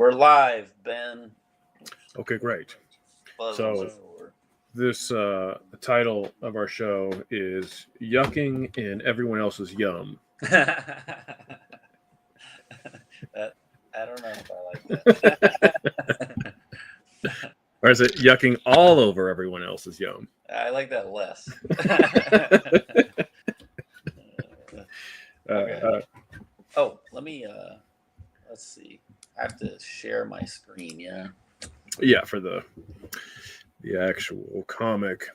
We're live, Ben. Okay, great. Buzzing So forward. this title of our show is "Yucking in Everyone Else's Yum," That I don't know if I like that. or is it "Yucking all over everyone else's yum"? I like that less. Uh, Okay. Oh, let me. Let's see. I have to share my screen. Yeah. yeah, for the actual comic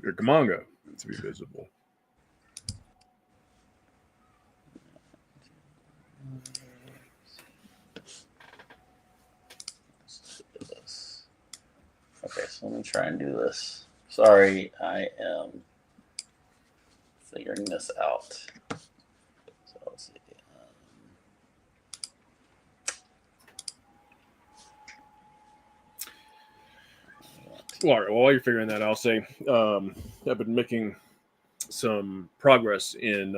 or manga to be visible. Let's do this. Okay, so let me try and do this. Sorry, I am figuring this out. So let's see. All right. Well, while you're figuring that, I'll say I've been making some progress in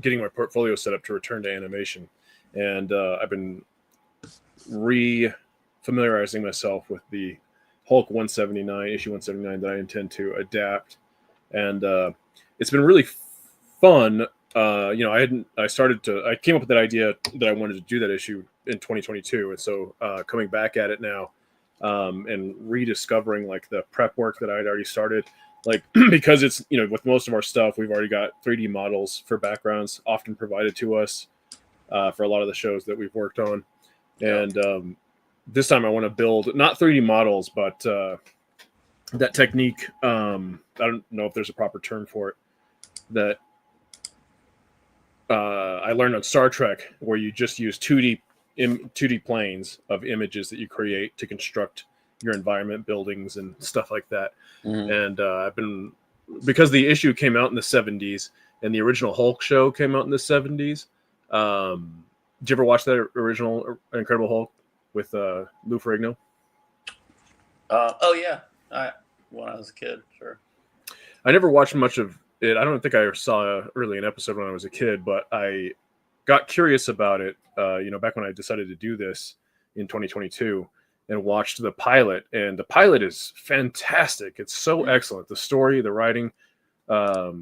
getting my portfolio set up to return to animation, and I've been re-familiarizing myself with the Hulk 179 issue 179 that I intend to adapt, and it's been really fun. I came up with that idea that I wanted to do that issue in 2022, and so coming back at it now and rediscovering like the prep work that I'd already started. Like because it's with most of our stuff we've already got 3D models for backgrounds often provided to us for a lot of the shows that we've worked on, and this time I want to build not 3D models, but that technique. I don't know if there's a proper term for it that I learned on Star Trek, where you just use 2D planes of images that you create to construct your environment, buildings, and stuff like that. Mm-hmm. And I've been because the issue came out in the 70s and the original Hulk show came out in the 70s. Did you ever watch that original Incredible Hulk with Lou Ferrigno? Oh yeah, when I was a kid, sure. I never watched much of it. I don't think I saw really an episode when I was a kid, but I got curious about it. Back when I decided to do this in 2022, and watched the pilot, and the pilot is fantastic. It's so excellent. The story, the writing, all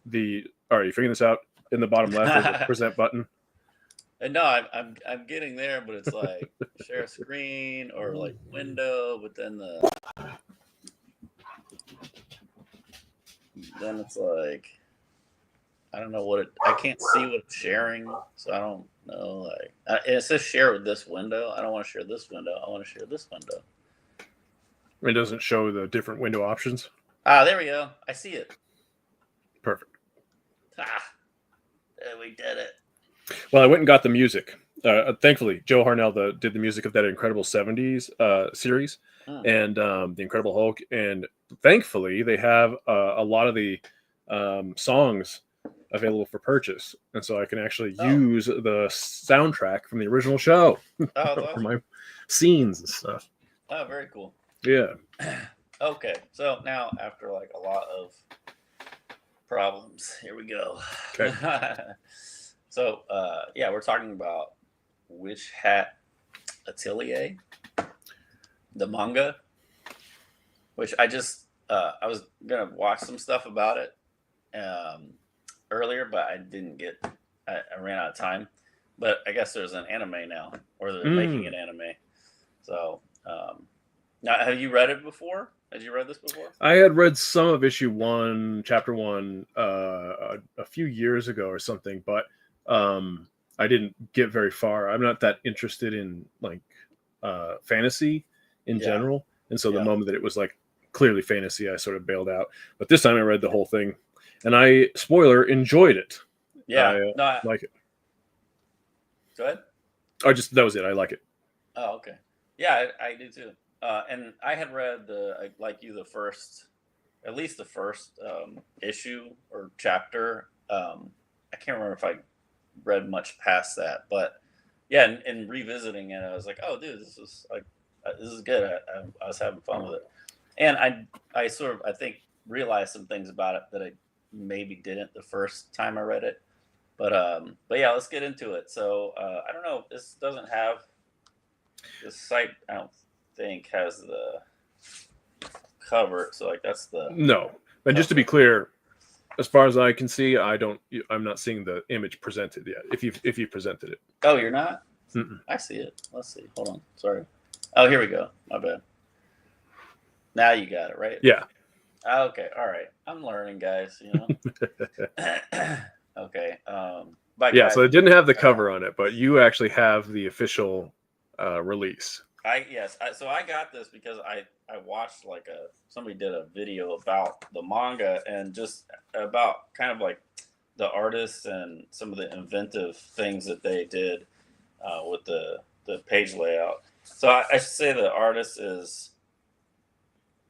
right, you figuring this out? In the bottom left, there's a present button. And no, I'm getting there, but it's like share a screen or like window, but then it's like I don't know what I can't see what it's sharing, so I don't know. Like it says share with this window. I don't want to share this window. I want to share this window. It doesn't show the different window options. There we go. I see it. Perfect. We did it. Well, I went and got the music. Thankfully, Joe Harnell did the music of that Incredible 70s series and the Incredible Hulk. And thankfully, they have a lot of the songs available for purchase. And so I can actually use the soundtrack from the original show for my scenes and stuff. Oh, very cool. Yeah. Okay. So now, after like a lot of problems, here we go. Okay. So, we're talking about Witch Hat Atelier, the manga, which I was going to watch some stuff about it earlier, but I didn't I ran out of time. But I guess there's an anime now, or they're making an anime. So, now, have you read it before? Had you read this before? I had read some of issue 1, chapter 1, a few years ago or something, but I didn't get very far. I'm not that interested in like fantasy in general, and so the moment that it was like clearly fantasy, I sort of bailed out. But this time I read the whole thing, and I enjoyed it. Yeah, I like it. Go ahead. That was it. I like it. Oh, okay. Yeah, I do too. And I had read at least the first issue or chapter. I can't remember if I read much past that, but yeah, and revisiting it, I was like, oh, dude, this is good. I was having fun with it, and I think realized some things about it that I maybe didn't the first time I read it. But yeah, let's get into it. So I don't know. This doesn't have the site. I don't think has the cover. So like that's the No, and just to be cover. clear, as far as I can see, I'm not seeing the image presented yet. If you presented it. Oh, you're not. Mm-mm. I see it. Let's see. Hold on. Sorry. Oh, here we go. My bad. Now you got it right. Yeah. Okay. All right. I'm learning, guys. You know. Okay. Bye, Yeah. guys. So it didn't have the cover on it, but you actually have the official release. So I got this because I watched like somebody did a video about the manga and just about kind of like the artists and some of the inventive things that they did with the page layout. So I should say the artist is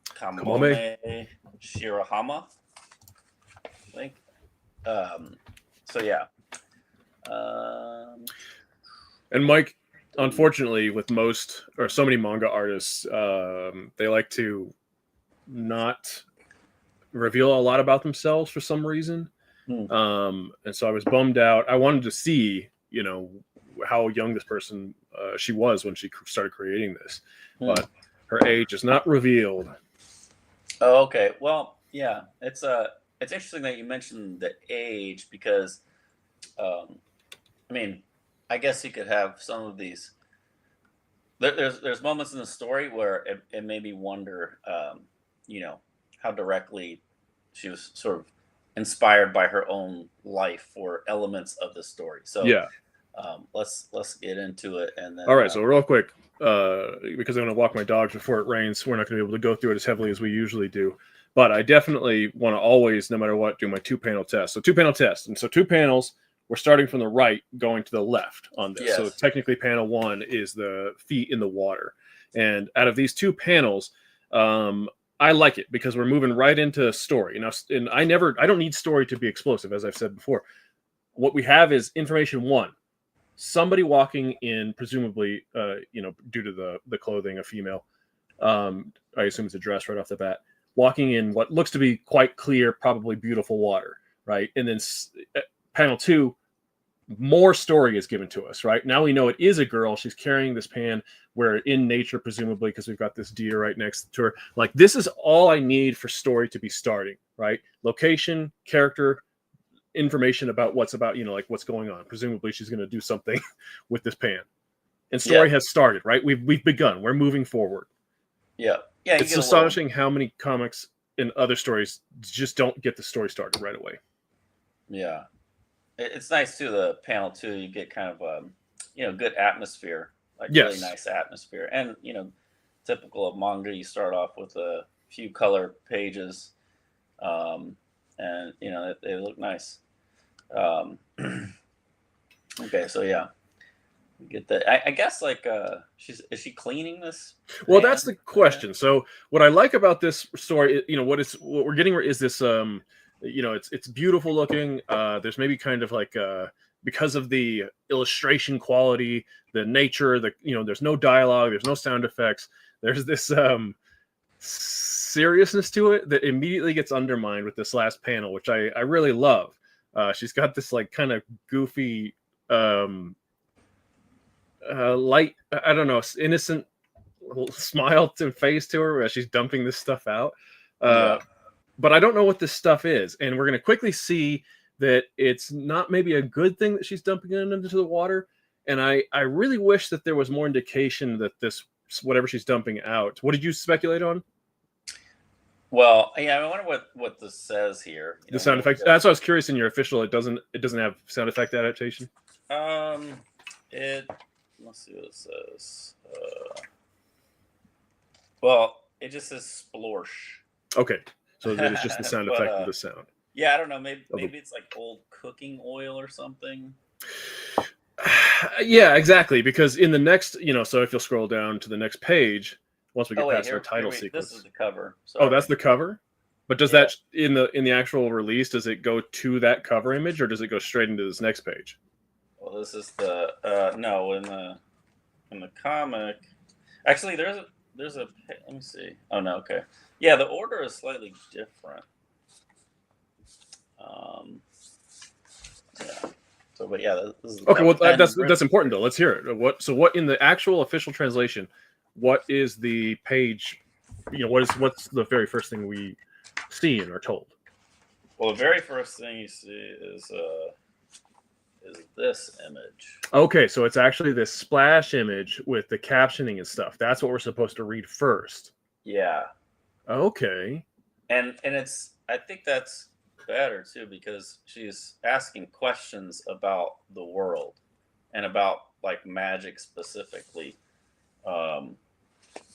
Kamome. Kamome Shirahama, I think. So yeah. And Mike, unfortunately, with most or so many manga artists, they like to not reveal a lot about themselves for some reason. Hmm. And so I was bummed out. I wanted to see, how young this person she was when she started creating this, but her age is not revealed. Oh, okay. Well, yeah, it's interesting that you mentioned the age because, um, I mean, I guess you could have some of these. There's moments in the story where it made me wonder, how directly she was sort of inspired by her own life or elements of the story. So Yeah. let's get into it and then. All right. So real quick, because I'm going to walk my dogs before it rains, we're not going to be able to go through it as heavily as we usually do. But I definitely want to always, no matter what, do my 2-panel test. So 2-panel test, and so 2 panels. We're starting from the right, going to the left on this. Yes. So technically, panel 1 is the feet in the water. And out of these 2 panels, I like it because we're moving right into story. Now, and I don't need story to be explosive, as I've said before. What we have is information 1. Somebody walking in, presumably, due to the clothing, a female. I assume it's a dress right off the bat. Walking in what looks to be quite clear, probably beautiful water, right? And then panel 2, more story is given to us, right? Now we know it is a girl. She's carrying this pan. We're in nature, presumably, because we've got this deer right next to her. Like, this is all I need for story to be starting, right? Location, character, information about what's going on. Presumably, she's going to do something with this pan. And story has started, right? We've begun. We're moving forward. Yeah. Yeah. It's astonishing how many comics and other stories just don't get the story started right away. Yeah. It's nice too. The panel 2, you get kind of good atmosphere, like really nice atmosphere, and typical of manga. You start off with a few color pages, and they look nice. Okay, so yeah, we get that. I guess like is she cleaning this? Well, that's the question. So what I like about this story, what we're getting is this. It's beautiful looking. There's maybe kind of like because of the illustration quality, the nature, there's no dialogue, there's no sound effects. There's this seriousness to it that immediately gets undermined with this last panel, which I really love. She's got this like kind of goofy, light, I don't know, innocent smile to face to her as she's dumping this stuff out. But I don't know what this stuff is. And we're going to quickly see that it's not maybe a good thing that she's dumping it into the water. And I really wish that there was more indication that this, whatever she's dumping out. What did you speculate on? Well, yeah, I wonder what this says here. The sound effects. That's what I was curious in your official. It doesn't have sound effect adaptation. Let's see what it says. Well, it just says splorsh. Okay. So it's just the sound effect of the sound. Yeah, I don't know. Maybe it's like old cooking oil or something. Yeah, exactly. Because in the next, so if you'll scroll down to the next page, once we get past our title sequence. This is the cover. Sorry. Oh, that's the cover? But does that in the actual release, does it go to that cover image or does it go straight into this next page? Well, this is the no, in the comic. Actually, there's a let me see. Oh no, okay. Yeah, the order is slightly different. Yeah. So, but yeah, Okay, well and that's important though. Let's hear it. What in the actual official translation? What is the page? What's the very first thing we see and are told? well, the very first thing you see is this image. Okay, so it's actually this splash image with the captioning and stuff. That's what we're supposed to read first. Yeah, Okay. and it's I think that's better too because she's asking questions about the world and about like magic specifically, um,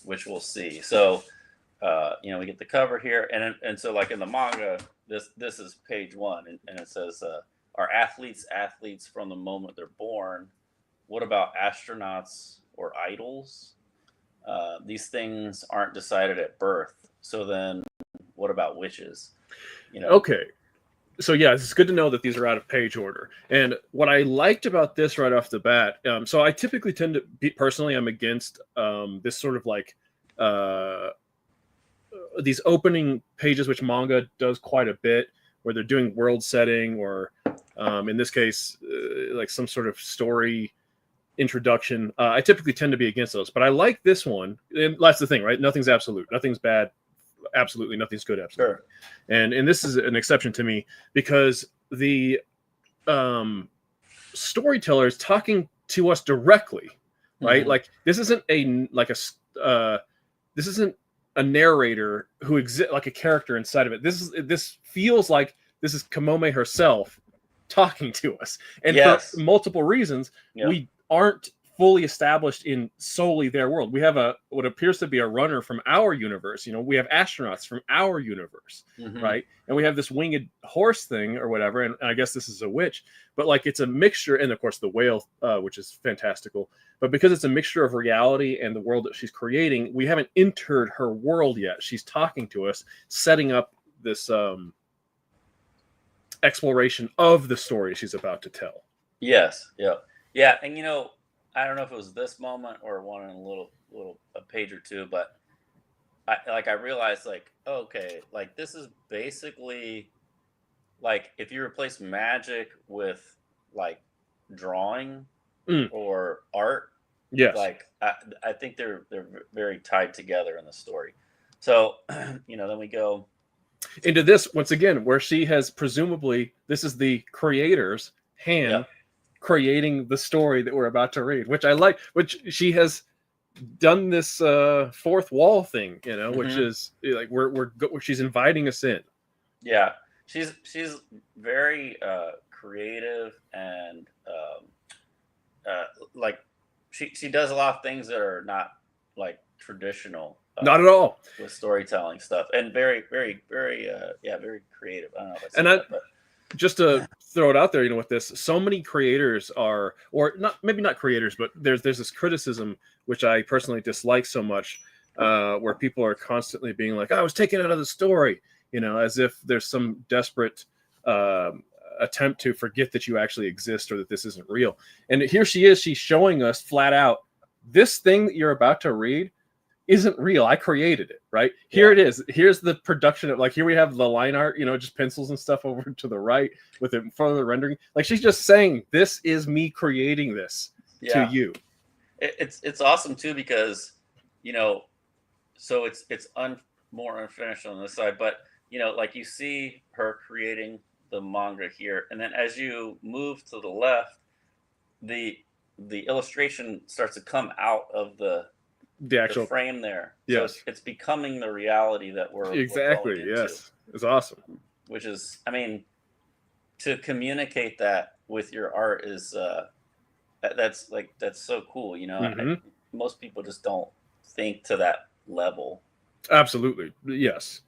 which we'll see. So we get the cover here, and so like in the manga, this is page one, and it says, "Are athletes from the moment they're born? What about astronauts or idols? These things aren't decided at birth. So then, what about witches? Okay. So yeah, it's good to know that these are out of page order. And what I liked about this right off the bat, so I typically tend to be personally, I'm against this sort of like these opening pages, which manga does quite a bit, where they're doing world setting or in this case, like some sort of story introduction. I typically tend to be against those, but I like this one. And that's the thing, right? Nothing's absolute. Nothing's bad. Absolutely, nothing's good. Absolutely. Sure. And this is an exception to me because the storyteller is talking to us directly, right? Mhm. Like this isn't this isn't a narrator who exists like a character inside of it. This feels like this is Kamome herself talking to us, and Yes. for multiple reasons, Yep. we aren't fully established in solely their world. We have what appears to be a runner from our universe. We have astronauts from our universe, Mhm. right? And we have this winged horse thing or whatever. And I guess this is a witch, but like it's a mixture. And of course, the whale, which is fantastical. But because it's a mixture of reality and the world that she's creating, we haven't entered her world yet. She's talking to us, setting up this exploration of the story she's about to tell. Yes. Yeah. And I don't know if it was this moment or one in a page or two, but I realized like, okay, like this is basically like if you replace magic with like drawing or art, Yes. like I think they're very tied together in the story. So then we go into this once again, where she has presumably this is the creator's hand creating the story that we're about to read, which I like. Which she has done this fourth wall thing, which is like she's inviting us in. Yeah, she's very creative and like she does a lot of things that are not like traditional. Not at all. With storytelling stuff, and very, very, very, very creative. I don't know if I said And that, but just to throw it out there, with this, so many creators are, or not, maybe not creators, but there's this criticism which I personally dislike so much, where people are constantly being like, "I was taken out of the story," as if there's some desperate attempt to forget that you actually exist or that this isn't real. And here she is, she's showing us flat out, this thing that you're about to read isn't real. I created it, right? Here it is. Here's the production of, like, here we have the line art, just pencils and stuff over to the right with it further rendering. Like, she's just saying, this is me creating this to you. It's awesome too, because, so it's more unfinished on this side, but like you see her creating the manga here, and then as you move to the left, the illustration starts to come out of the actual frame there. Yes. So it's becoming the reality that we're exactly we're going yes into. It's awesome. Which is, I mean, to communicate that with your art is that's so cool. Most people just don't think to that level. Absolutely. Yes.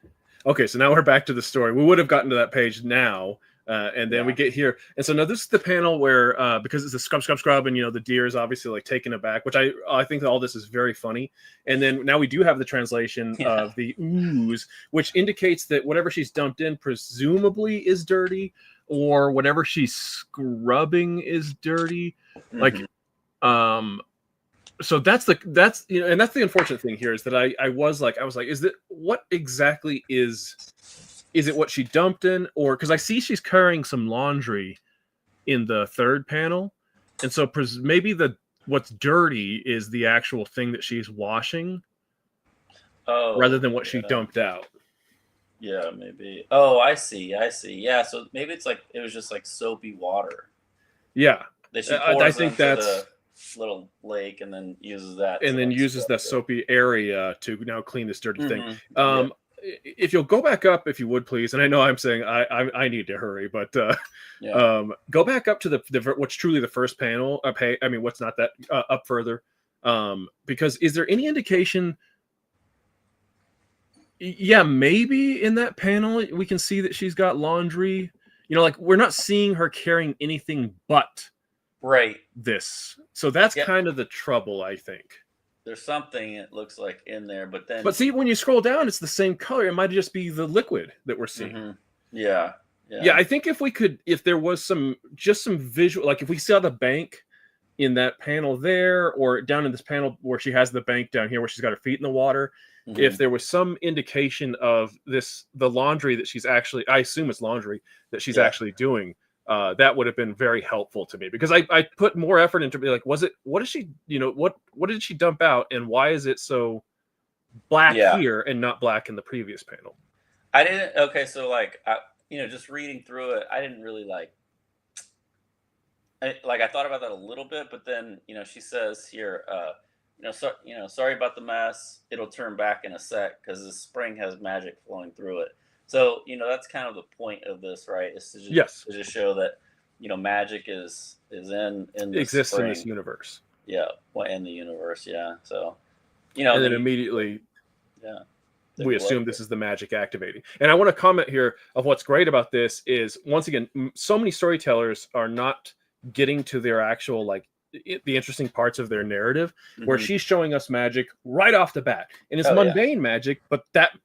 Okay, so now we're back to the story. We would have gotten to that page now, and then we get here. And so now this is the panel where, because it's a scrub, and the deer is obviously like taken aback, which I think that all this is very funny. And then now we do have the translation of the ooze, which indicates that whatever she's dumped in presumably is dirty, or whatever she's scrubbing is dirty. Like, so that's and that's the unfortunate thing here, is that I was like, is that what exactly is it what she dumped in? Or because I see she's carrying some laundry in the third panel, and so maybe what's dirty is the actual thing that she's washing, rather Oh, than what she yeah. dumped out. Yeah, maybe. Oh, I see. I see. Yeah, so maybe it's like it was just like soapy water Yeah, that she I pours think into that's, the little lake and then uses that to and then like uses scrub that it. soapy area to now clean this dirty thing. Yeah. If you'll go back up, if you would please, and I know I'm saying I need to hurry, but Yeah. go back up to the what's truly the first panel. Up, hey, I mean, what's not that up further? Because is there any indication? Yeah, maybe in that panel we can see that she's got laundry. You know, like we're not seeing her carrying anything but Right. this. So that's Yep. kind of the trouble, I think. There's something it looks like in there, but But then see, when you scroll down, it's the same color. It might just be the liquid that we're seeing. yeah. Yeah, Yeah. I think if we could, if there was some visual, like if we saw the bank in that panel there, or down in this panel where she has the bank down here where she's got her feet in the water, if there was some indication of the laundry that she's actually, I assume it's laundry that she's Yeah. actually doing, that would have been very helpful to me, because I put more effort into be like, what is she, what did she dump out, and why is it so black Yeah. here and not black in the previous panel? I didn't okay, so like just reading through it, I didn't really I thought about that a little bit, but then, she says here, sorry about the mess. It'll turn back in a sec because the spring has magic flowing through it. So, that's kind of the point of this, right? Is Yes, to just show that, magic is in this exists in this spring. universe. Yeah, well, in the universe, yeah. So, And then then immediately yeah, the we glow. assume this is the magic activating. And I want to comment here of what's great about this is, once again, so many storytellers are not getting to their actual, like, the interesting parts of their narrative, where Mhm. she's showing us magic right off the bat, and it's Oh yeah, mundane magic, but that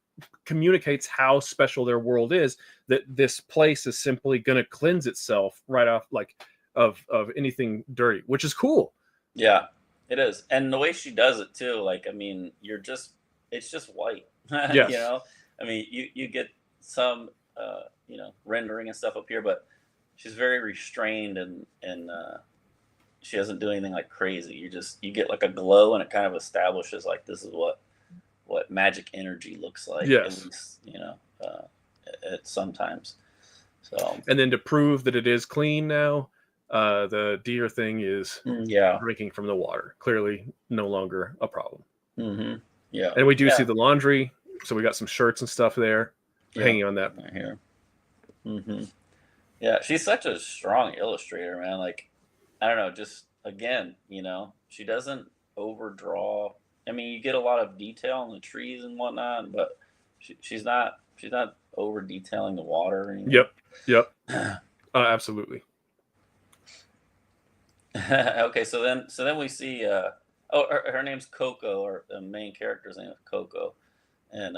communicates how special their world is, that this place is simply going to cleanse itself right off, like, of anything dirty, which is cool. yeah, it is. And the way she does it too, like, I mean, it's just white. Yes. I mean, you get some rendering and stuff up here, but she's very restrained, and she doesn't do anything like crazy. You get like a glow, and it kind of establishes like this is what magic energy looks like, at Yes. least at sometimes. So And then to prove that it is clean now, the deer thing is yeah. drinking from the water. Clearly, no longer a problem. Yeah. And we do see Yeah. the laundry, so we got some shirts and stuff there Yeah. hanging on that. Right here. Yeah, she's such a strong illustrator, man. Like, I don't know, just again, she doesn't overdraw. I mean, you get a lot of detail on the trees and whatnot, but she's not over detailing the water or anything. Yep. Absolutely. Okay, so then we see her name's Coco, or the main character's name is Coco, and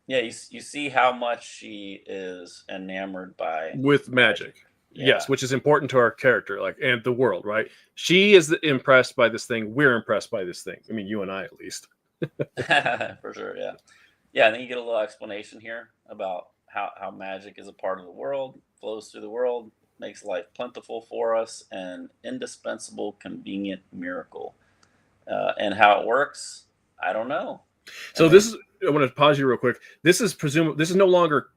yeah, you see how much she is enamored by With magic. Yeah. Yes, which is important to our character, like, and the world, right? She is impressed by this thing. We're impressed by this thing. I mean, you and I, at least. For sure, yeah. Yeah, and then you get a little explanation here about how magic is a part of the world, flows through the world, makes life plentiful for us, and indispensable, convenient miracle. And how it works, I don't know. So I want to pause you real quick. This is no longer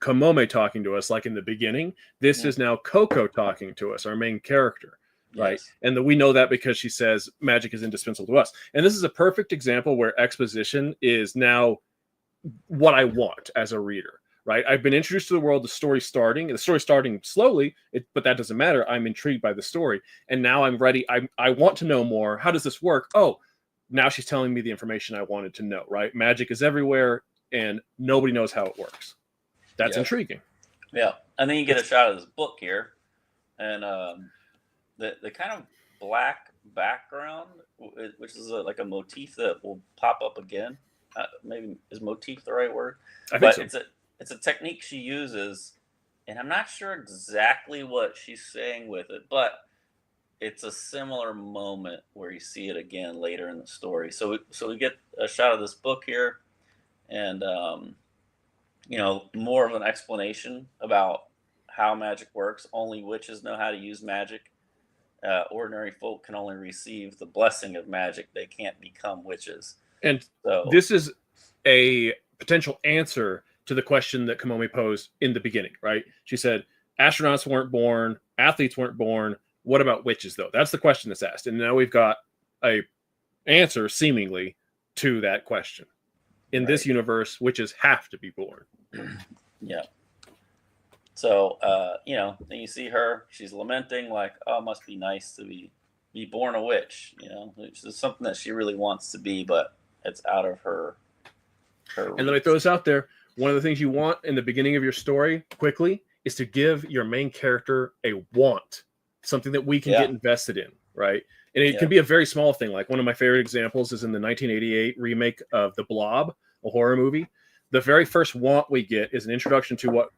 Kamome talking to us like in the beginning. This is now Coco talking to us, our main character, right? Yes. And we know that because she says magic is indispensable to us. And this is a perfect example where exposition is now what I want as a reader, right? I've been introduced to the world, the story starting slowly, but that doesn't matter. I'm intrigued by the story, and now I'm ready. I want to know more. How does this work? Oh, now she's telling me the information I wanted to know, right? Magic is everywhere, and nobody knows how it works. That's intriguing. Yeah, and then you get a shot of this book here, and the kind of black background, which is like a motif that will pop up again. Maybe is motif the right word? I think so. It's a technique she uses, and I'm not sure exactly what she's saying with it, but it's a similar moment where you see it again later in the story. So we get a shot of this book here, and more of an explanation about how magic works. Only witches know how to use magic. Ordinary folk can only receive the blessing of magic. They can't become witches. And So this is a potential answer to the question that Kamomi posed in the beginning, right? She said, astronauts weren't born, athletes weren't born. What about witches, though? That's the question that's asked. And now we've got a answer, seemingly, to that question. In this universe, witches have to be born. Yeah. So, then you see her, she's lamenting like, oh, it must be nice to be born a witch, which is something that she really wants to be, but it's out of her. And then I throw this out there. One of the things you want in the beginning of your story, quickly, is to give your main character a want, something that we can get invested in, right? And it can be a very small thing. Like one of my favorite examples is in the 1988 remake of The Blob, a horror movie. The very first want we get is an introduction to what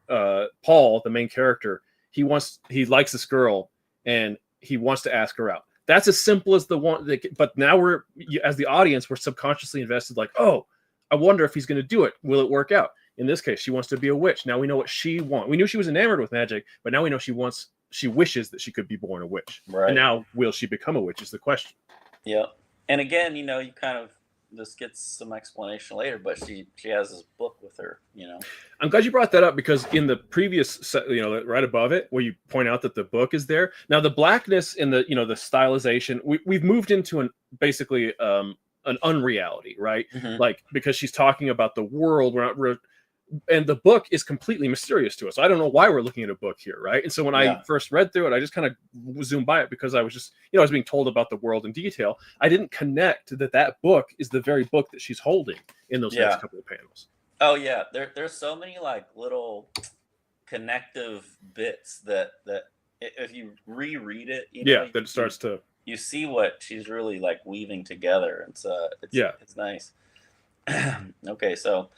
Paul, the main character, he likes this girl and he wants to ask her out. That's as simple as the want. But now as the audience, we're subconsciously invested like, oh, I wonder if he's going to do it. Will it work out? In this case, she wants to be a witch. Now we know what she wants. We knew she was enamored with magic, but now we know she wishes that she could be born a witch. Right. And now, will she become a witch is the question. Yeah. And again, you kind of, this gets some explanation later, but she has this book with her, I'm glad you brought that up, because in the previous, right above it, where you point out that the book is there. Now the blackness in the, the stylization, we've moved into basically an unreality, right? Mm-hmm. Like, because she's talking about the world, and the book is completely mysterious to us. I don't know why we're looking at a book here, right? And so when I first read through it, I just kind of zoomed by it because I was just, I was being told about the world in detail. I didn't connect that book is the very book that she's holding in those next couple of panels. Oh yeah, there's so many like little connective bits that if you reread it, that it starts to, you see what she's really like weaving together. It's nice. Okay, so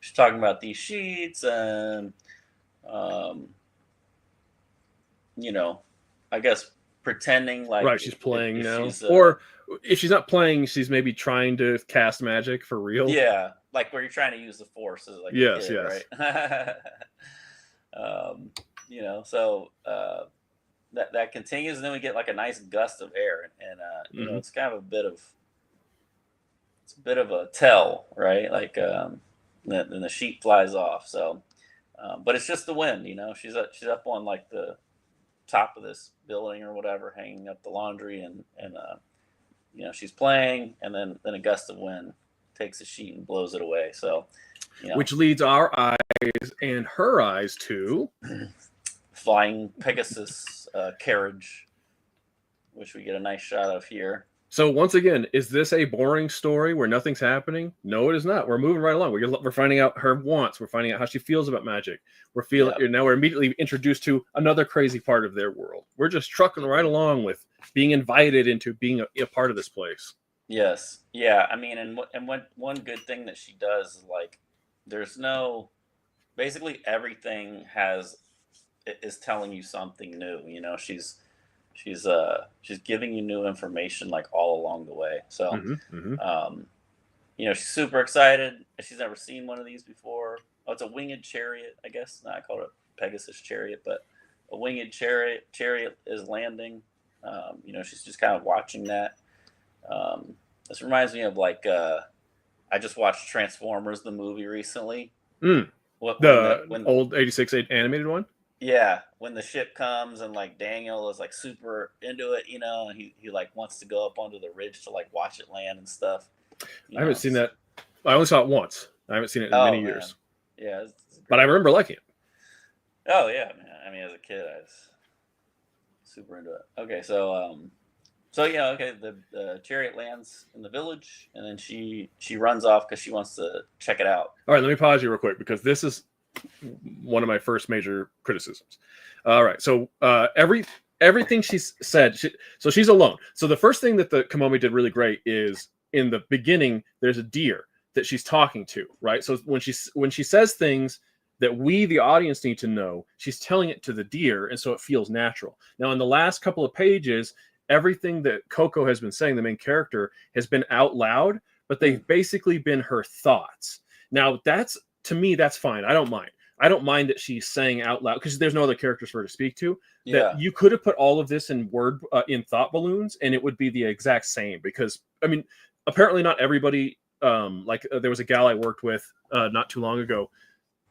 she's talking about these sheets and I guess pretending like she's playing now, or if she's not playing, she's maybe trying to cast magic for real. Yeah, like where you're trying to use the force as like yes, a kid, right? So that continues, and then we get like a nice gust of air, and it's kind of a bit of a tell, right? Like then the sheet flies off. So, but it's just the wind, She's up on like the top of this building or whatever, hanging up the laundry, and she's playing, and then a gust of wind takes the sheet and blows it away. So, which leads our eyes and her eyes to flying Pegasus carriage, which we get a nice shot of here. So once again, is this a boring story where nothing's happening? No, it is not. We're moving right along. We're finding out her wants. We're finding out how she feels about magic. Now we're immediately introduced to another crazy part of their world. We're just trucking right along with being invited into being a part of this place. Yes. Yeah. I mean, and one good thing that she does is like, basically everything is telling you something new. She's giving you new information like all along the way. So, she's super excited. She's never seen one of these before. Oh, it's a winged chariot, I guess. No, I call it a Pegasus chariot, but a winged chariot is landing. She's just kind of watching that. This reminds me of like, I just watched Transformers, the movie recently. When old 86 animated one? Yeah, when the ship comes and like Daniel is like super into it, and he like wants to go up onto the ridge to like watch it land and stuff. I haven't seen that. I only saw it once. I haven't seen it in many years. Yeah, but I remember liking it. Oh yeah, man. I mean, as a kid, I was super into it. Okay, so the chariot lands in the village, and then she runs off because she wants to check it out. All right, let me pause you real quick because this is one of my first major criticisms. All right, so everything she's said, so she's alone. So the first thing that the Kamomi did really great is in the beginning, there's a deer that she's talking to, right? So when she says things that we, the audience, need to know, she's telling it to the deer, and so it feels natural. Now, in the last couple of pages, everything that Coco has been saying, the main character, has been out loud, but they've basically been her thoughts. Now, to me, that's fine. I don't mind. I don't mind that she's saying out loud because there's no other characters for her to speak to. Yeah. That you could have put all of this in word in thought balloons, and it would be the exact same. Because I mean, apparently not everybody. There was a gal I worked with not too long ago,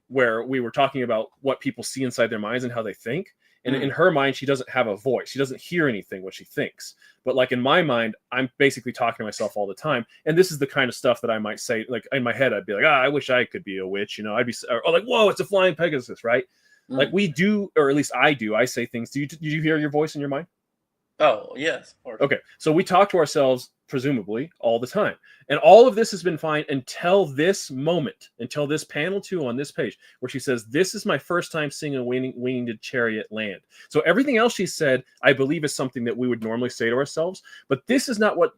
where we were talking about what people see inside their minds and how they think. And in her mind, she doesn't have a voice. She doesn't hear anything what she thinks. But like in my mind, I'm basically talking to myself all the time. And this is the kind of stuff that I might say, like in my head, I'd be like, I wish I could be a witch. You know, I'd be or like, whoa, it's a flying Pegasus, right? Like we do, or at least I do. I say things. Did you hear your voice in your mind? Oh, yes. Okay. So we talk to ourselves, presumably, all the time. And all of this has been fine until this moment, until this panel 2 on this page, where she says, this is my first time seeing a winged chariot land. So everything else she said, I believe, is something that we would normally say to ourselves. But this is not what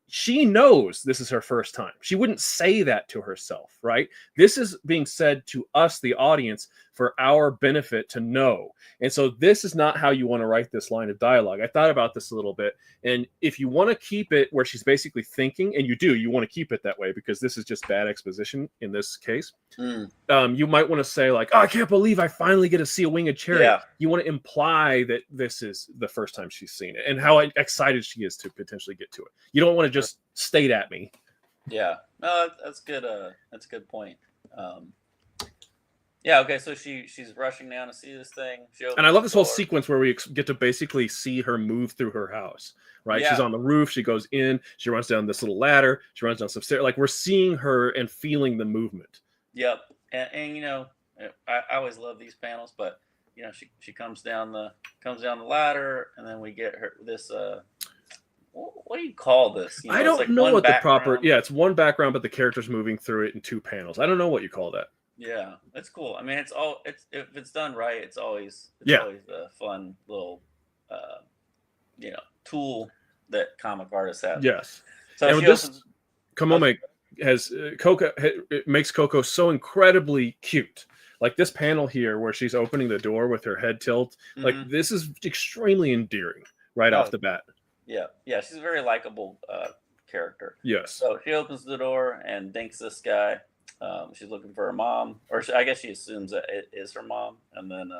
she knows this is her first time. She wouldn't say that to herself, right? This is being said to us, the audience, for our benefit to know. And so this is not how you want to write this line of dialogue. I thought about this a little bit. And if you want to keep it where she's basically thinking, and you want to keep it that way because this is just bad exposition in this case. You might want to say like, oh, I can't believe I finally get to see a winged chariot. Yeah. You want to imply that this is the first time she's seen it and how excited she is to potentially get to it. You don't want to just state at me. Yeah, no, that's good. That's a good point. Yeah, okay, so she's rushing down to see this thing. And I love this whole sequence where we get to basically see her move through her house, right? Yeah. She's on the roof, she goes in, she runs down this little ladder, she runs down some stairs. Like we're seeing her and feeling the movement. Yep, and you know, I always love these panels, but you know, she comes down the ladder, and then we get her this. What do you call this? You know, I don't know what the proper. Yeah, it's one background, but the character's moving through it in 2 panels. I don't know what you call that. Yeah, that's cool. I mean, it's if it's done right, it's always a fun little tool that comic artists have. Yes. So and this Kamome has Coco. It makes Coco so incredibly cute. Like this panel here, where she's opening the door with her head tilt. Like this is extremely endearing right off the bat. Yeah, she's a very likable character. Yes. So she opens the door and dinks this guy. She's looking for her mom, or I guess she assumes that it is her mom. And then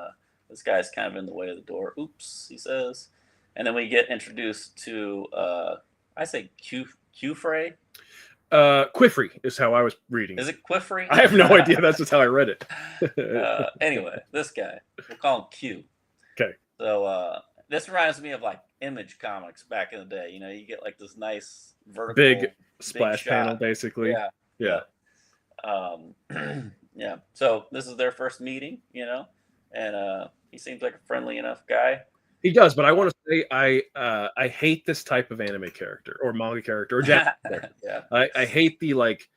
this guy's kind of in the way of the door. Oops, he says. And then we get introduced to, I say Q-Fray. Quiffrey is how I was reading. Is it Quiffrey? I have no idea. That's just how I read it. Anyway, this guy, we'll call him Q. Okay. So this reminds me of like Image comics back in the day. You know, you get like this nice vertical big splash panel, basically. Yeah. Yeah. So this is their first meeting, you know, and he seems like a friendly enough guy. He does, but I want to say I hate this type of anime character or manga character or Japanese character. Yeah. I hate the like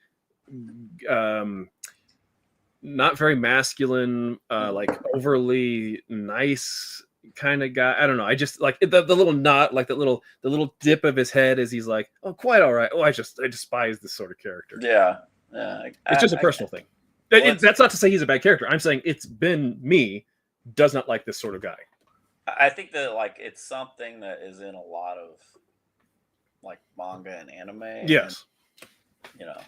not very masculine, like overly nice kind of guy. I don't know. I just like the little nod, like the little dip of his head as he's like, oh, quite all right. Oh, I despise this sort of character. Yeah. It's just a personal thing. That's not to say he's a bad character. I'm saying it's been me does not like this sort of guy. I think that like it's something that is in a lot of like manga and anime. Yes. And, you know,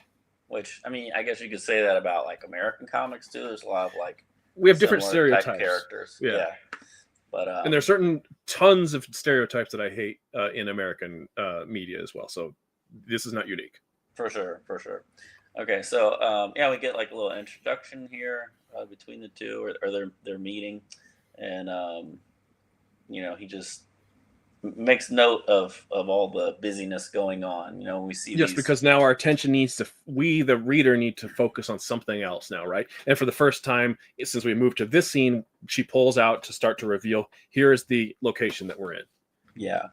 which I mean, I guess you could say that about like American comics too. There's a lot of like we have different stereotypes, characters. Yeah. But and there's certain tons of stereotypes that I hate in American media as well. So this is not unique. For sure. Okay, so we get like a little introduction here between the two, or their meeting, and you know, he just makes note of all the busyness going on. You know, we see because now our attention we the reader need to focus on something else now, right? And for the first time since we moved to this scene, she pulls out to start to reveal here is the location that we're in. Yeah,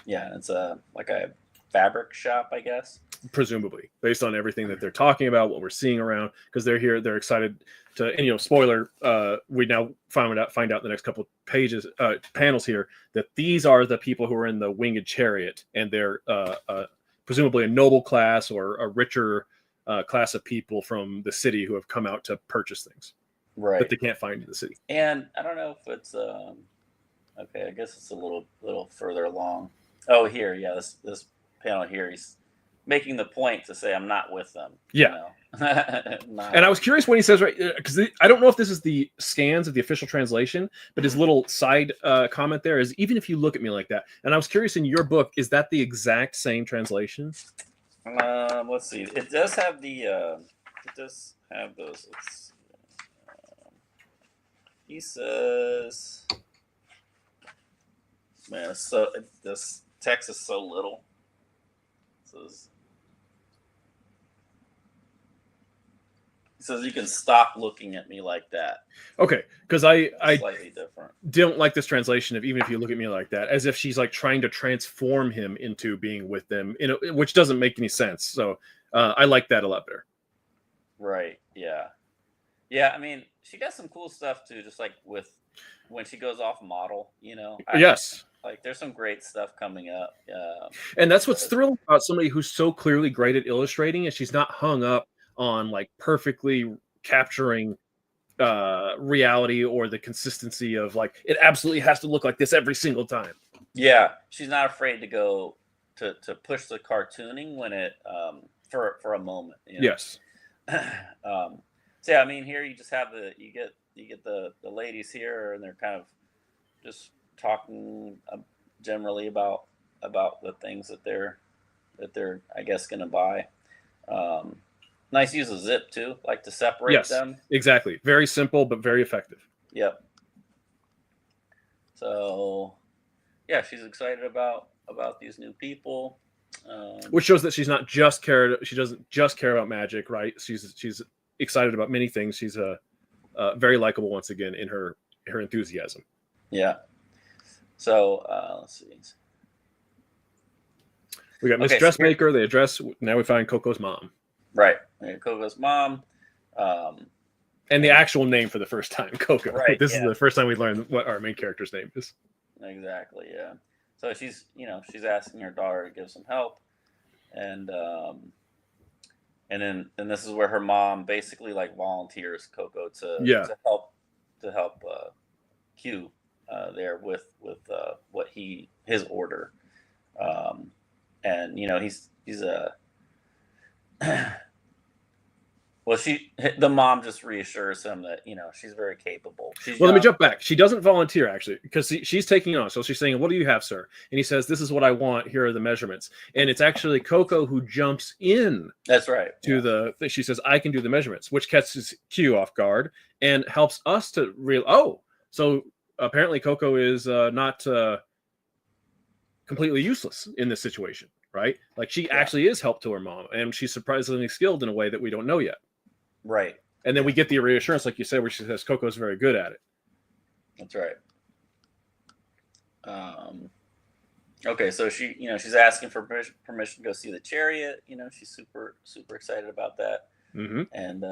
it's like a fabric shop, I guess. Presumably, based on everything that they're talking about, what we're seeing around, because they're here, they're excited to, and you know, spoiler, we now find out in the next couple pages, panels here, that these are the people who are in the winged chariot, and they're presumably a noble class or a richer class of people from the city who have come out to purchase things, right? That they can't find in the city. And I don't know if it's okay. I guess it's a little further along. Oh, here, yeah, this panel here, making the point to say I'm not with them. Yeah. Not, And I was curious when he says, right, because I don't know if this is the scans of the official translation, but his little side comment there is, even if you look at me like that. And I was curious, in your book, is that the exact same translation? let's see. It does have the. It does have those. He says, "Man, so this text is so little." It says you can stop looking at me like that. Okay, because I Slightly different. don't like this translation of even if you look at me like that, as if she's like trying to transform him into being with them, which doesn't make any sense. So I like that a lot better. Right. Yeah. Yeah. I mean, she got some cool stuff too. Just like with when she goes off model, Yes. Like there's some great stuff coming up. And that's what's thrilling about somebody who's so clearly great at illustrating, is she's not hung up on like perfectly capturing reality or the consistency of like it absolutely has to look like this every single time. Yeah, she's not afraid to go to push the cartooning when it for a moment. Yes. So yeah, I mean, here you just have you get the ladies here, and they're kind of just talking generally about the things that they're I guess gonna buy. Nice use of zip too, like to separate them. Exactly. Very simple but very effective. Yep. So yeah, she's excited about these new people. Which shows that she's not just she doesn't just care about magic, right? She's excited about many things. She's very likable once again in her enthusiasm. Yeah. So let's see. We got Miss Dressmaker. They address. Now we find Coco's mom. Right. Coco's mom. And the actual name for the first time, Coco. Right. This is the first time we learned what our main character's name is. Exactly. Yeah. So she's asking her daughter to give some help, and then this is where her mom basically like volunteers Coco to help Q there with what his order, and he's a well, the mom just reassures him that she's very capable. Let me jump back. She doesn't volunteer actually, because she's taking it on. So she's saying, "What do you have, sir?" And he says, "This is what I want. Here are the measurements." And it's actually Coco who jumps in. That's right. She says, "I can do the measurements," which catches Q off guard and helps us to realize. Oh, so apparently Coco is not completely useless in this situation, right? Like she actually is help to her mom, and she's surprisingly skilled in a way that we don't know yet. Right. And then we get the reassurance, like you said, where she says Coco's very good at it. That's right. Okay, so she's asking for permission to go see the chariot. She's super, super excited about that. Mm-hmm. And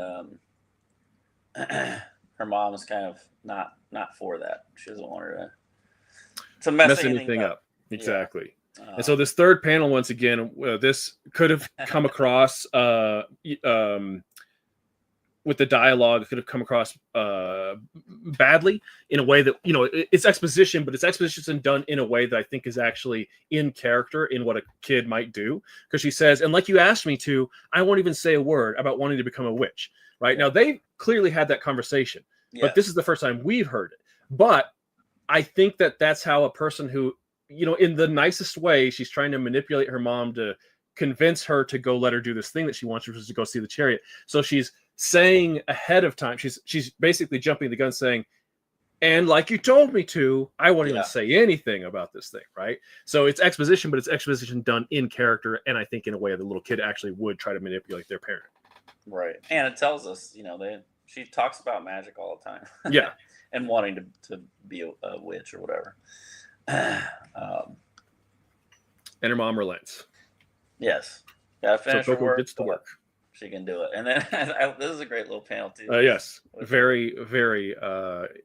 her mom is kind of not for that. She doesn't want her to mess anything up. Exactly. And so this third panel, once again, this could have come across with the dialogue, it could have come across badly in a way that, it's exposition, but it's exposition done in a way that I think is actually in character in what a kid might do. Because she says, and like you asked me to, I won't even say a word about wanting to become a witch. Right. Now, they clearly had that conversation, but this is the first time we've heard it. But I think that that's how a person who, in the nicest way, she's trying to manipulate her mom to convince her to go let her do this thing that she wants, which is to go see the chariot. So she's saying ahead of time, she's basically jumping the gun saying, and like you told me to, I won't even say anything about this thing, right? So it's exposition, but it's exposition done in character, and I think in a way the little kid actually would try to manipulate their parent. Right. And it tells us, she talks about magic all the time. Yeah. And wanting to be a witch or whatever. And her mom relents. Yes. Gotta finish so Coco her work. Gets to work. She can do it. And then this is a great little panel too. Yes. Very, very,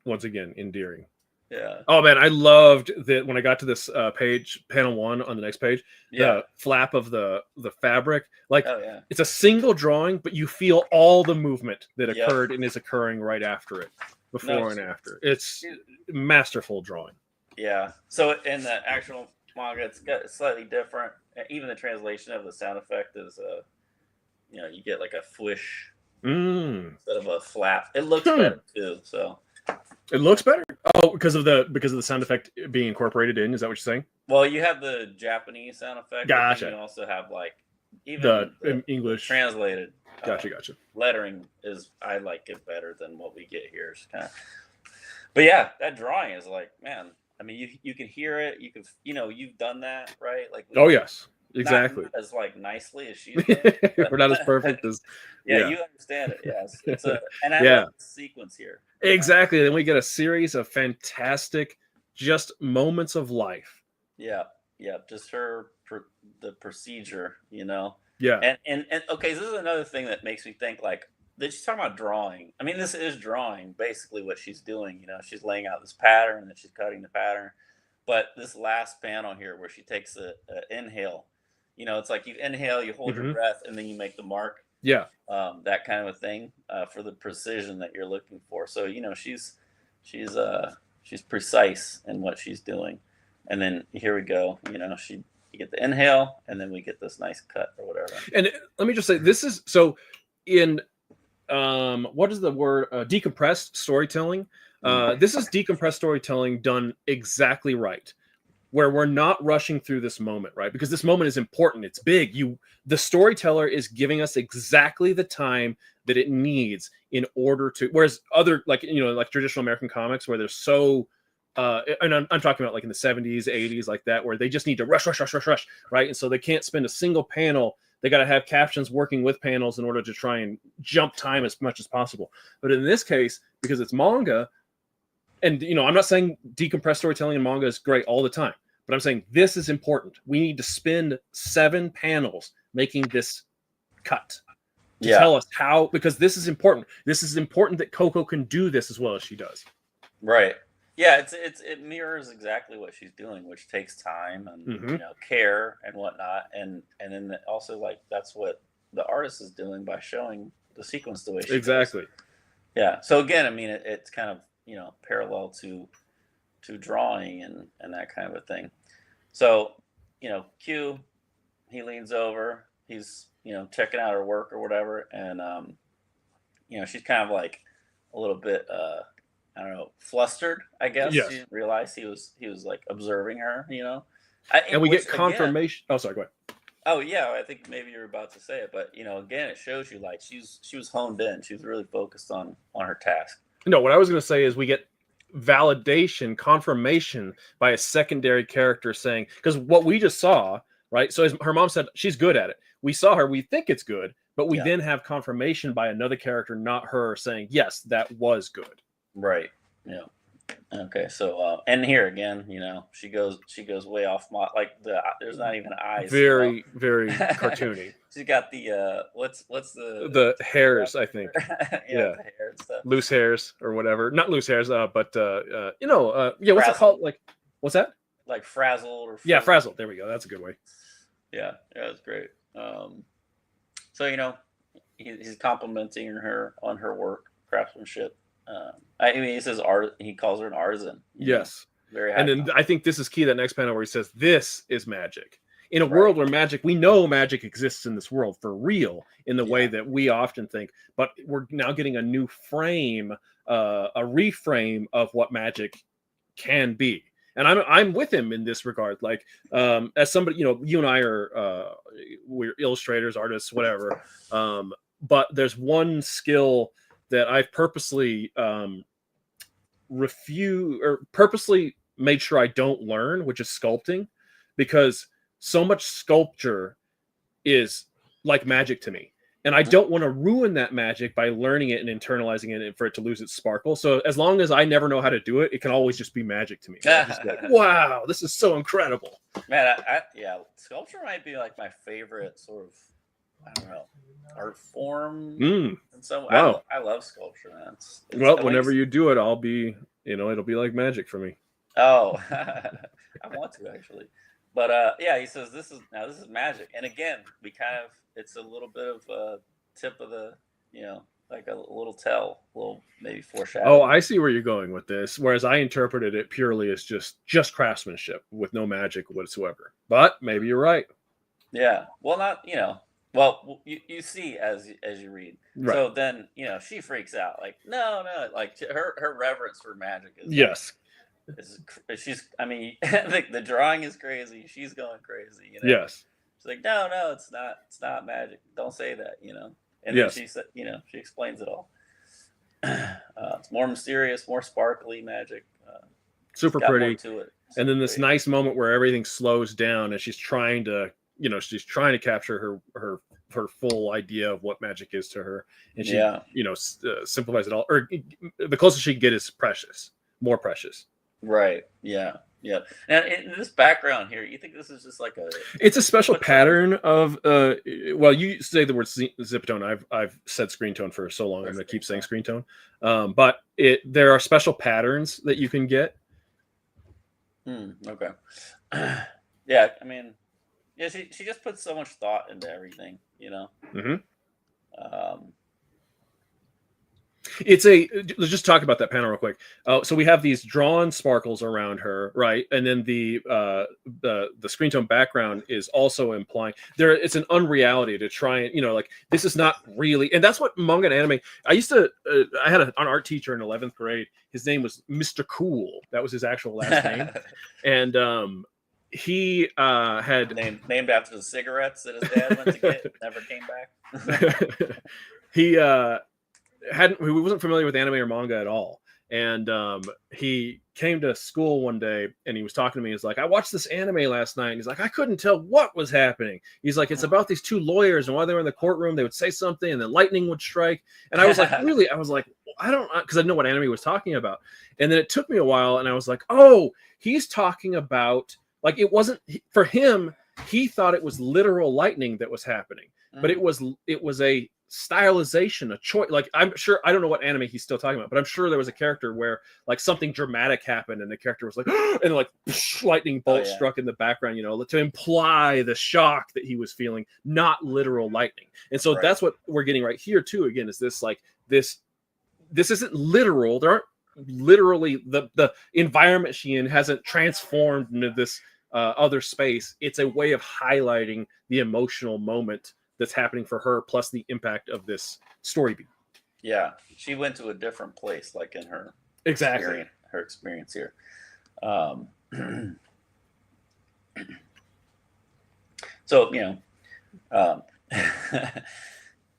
once again, endearing. Yeah. Oh man, I loved that when I got to this page, panel 1 on the next page, the flap of the fabric. Like, it's a single drawing, but you feel all the movement that occurred and is occurring right after it, before and after. It's masterful drawing. Yeah. So in the actual manga. It's got slightly different. Even the translation of the sound effect is, you get like a fwish instead of a flap. It looks better too. So it looks better. Oh, because of the sound effect being incorporated in. Is that what you're saying? well, you have the Japanese sound effect, but Gotcha. then you also have like even The English translated. Gotcha. Lettering is I like it better than what we get here. It's kind of, but yeah, that drawing is like, man. I mean, you can hear it. You can, you've done that, right? Like, Oh yes, exactly. Not as like nicely as she's done. We're not as perfect as. Yeah, you understand it. Yes, and I love the sequence here. Exactly. Then we get a series of fantastic, just moments of life. Yeah, just the procedure, Yeah. And okay, so this is another thing that makes me think like that she's talking about drawing. I mean, this is drawing basically what she's doing. She's laying out this pattern and then she's cutting the pattern. But this last panel here where she takes a inhale, it's like you inhale, you hold your breath, and then you make the mark. Yeah. That kind of a thing for the precision that you're looking for. So she's precise in what she's doing. And then here we go. You get the inhale, and then we get this nice cut or whatever. And let me just say, this is so in what is the word? Decompressed storytelling. This is decompressed storytelling done exactly right, where we're not rushing through this moment, right? Because this moment is important. It's big. The storyteller is giving us exactly the time that it needs in order to. Whereas other like traditional American comics, where they're so. And I'm talking about like in the 70s, 80s, like that, where they just need to rush, right? And so they can't spend a single panel. They got to have captions working with panels in order to try and jump time as much as possible. But in this case, because it's manga, and I'm not saying decompressed storytelling in manga is great all the time, but I'm saying this is important. We need to spend 7 panels making this cut to tell us how, because this is important. This is important that Coco can do this as well as she does. Right. Yeah, it mirrors exactly what she's doing, which takes time and care and whatnot, and then also like that's what the artist is doing by showing the sequence the way she exactly does. Yeah. So again, I mean, it's kind of parallel to drawing and that kind of a thing. So Q, he leans over, he's checking out her work or whatever, and she's kind of like a little bit I don't know, flustered, I guess. Yes. She didn't realize he was like observing her, and we get confirmation. Again, sorry, go ahead. Oh yeah, I think maybe you're about to say it, but again, it shows you like she was honed in. She was really focused on her task. No, what I was going to say is we get confirmation by a secondary character saying, because what we just saw, right? So as her mom said, she's good at it. We saw her, we think it's good, but we then have confirmation by another character, not her, saying, yes, that was good. Right. Yeah. Okay. So and here again, she goes way off. Like there's not even eyes. Very very cartoony. She's got the what's the hairs, I think. Yeah. The hair and stuff. Loose hairs or whatever. Not loose hairs, but what's it called? Like, what's that? Like frazzled or frazzled. There we go. That's a good way. Yeah, that's great. So he's complimenting her on her work, craftsmanship. I mean, he says art. He calls her an artisan. Yes, very high. And then I think this is key. That next panel where he says, "This is magic." In a world where we know magic exists in this world for real, in the way that we often think, but we're now getting a new frame, a reframe of what magic can be. And I'm with him in this regard. Like, as somebody, you and I we're illustrators, artists, whatever. But there's one skill that I've purposely purposely made sure I don't learn, which is sculpting, because so much sculpture is like magic to me. And I don't want to ruin that magic by learning it and internalizing it and for it to lose its sparkle. So as long as I never know how to do it, it can always just be magic to me. Just like, wow, this is so incredible. Man, sculpture might be like my favorite sort of, I don't know, art form. And so I love sculpture, man. It's whenever you do it, I'll be, it'll be like magic for me. Oh, I want to actually. But he says this is magic. And again, it's a little bit of a tip of the, like a little tell, a little maybe Oh, foreshadowing. I see where you're going with this. Whereas I interpreted it purely as just craftsmanship with no magic whatsoever. But maybe you're right. Yeah. Well, not well, you see as you read. Right. So then she freaks out like no like her reverence for magic is like Yes. she's I mean the drawing is crazy. She's going crazy. Yes. She's like no it's not magic. Don't say that. And then Yes. she said she explains it all. It's more mysterious, more sparkly magic. It's Super got more pretty. to it. And then this Great. nice moment where everything slows down and she's trying to, capture her full idea of what magic is to her, and she, Yeah. simplifies it all. Or the closest she can get is precious, more precious. Right. Yeah. Yeah. And in this background here, you think this is just like a It's a special what's like pattern of well, you say the word zip tone. I've said screen tone for so long. I'm first gonna screen keep saying tone? screen tone. But there are special patterns that you can get. Okay. Yeah. I mean, yeah. She just puts so much thought into everything. Hmm. Um, Let's just talk about that panel real quick. So we have these drawn sparkles around her, right? And then the screen tone background is also implying it's an unreality to try and like this is not really, and that's what manga and anime. I had an art teacher in 11th grade. His name was Mr. Cool. That was his actual last name, and he had named after the cigarettes that his dad went to get, never came back. he wasn't familiar with anime or manga at all, and he came to school one day and he was talking to me. He's like, I watched this anime last night, and he's like, I couldn't tell what was happening. He's like, it's about these two lawyers, and while they were in the courtroom they would say something and then lightning would strike. And I was like, really? I was like, I don't, because I know what anime he was talking about. And then it took me a while and I was like, oh, he's talking about, like, it wasn't for him, he thought it was literal lightning that was happening, but it was a stylization, a choice. Like, I'm sure, I don't know what anime he's still talking about, but I'm sure there was a character where like something dramatic happened and the character was like and like lightning bolt struck in the background, to imply the shock that he was feeling, not literal lightning. And so that's what we're getting right here too. Again, is this like this isn't literal. There aren't literally the environment she in hasn't transformed into this other space. It's a way of highlighting the emotional moment that's happening for her, plus the impact of this story beat. Yeah, she went to a different place, like in her experience here. So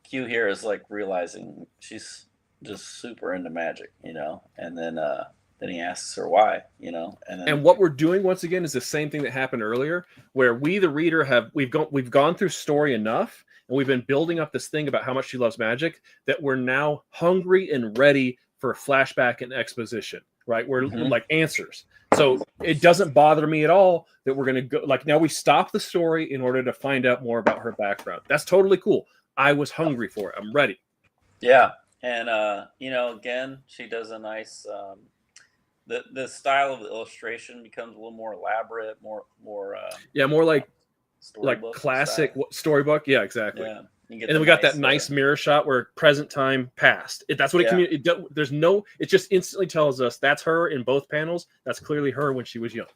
Q here is like realizing she's just super into magic, and then he asks her why, and what we're doing once again is the same thing that happened earlier, where we, the reader, we've gone through story enough, and we've been building up this thing about how much she loves magic, that we're now hungry and ready for flashback and exposition, right? We're like answers. So it doesn't bother me at all that we're going to go, like, now we stop the story in order to find out more about her background. That's totally cool. I was hungry for it. I'm ready. Yeah. And again, she does a nice the style of the illustration becomes a little more elaborate, more like classic storybook. Yeah, exactly. Yeah. And then we got that nice mirror shot where present time past. That's what it just instantly tells us that's her in both panels. That's clearly her when she was young.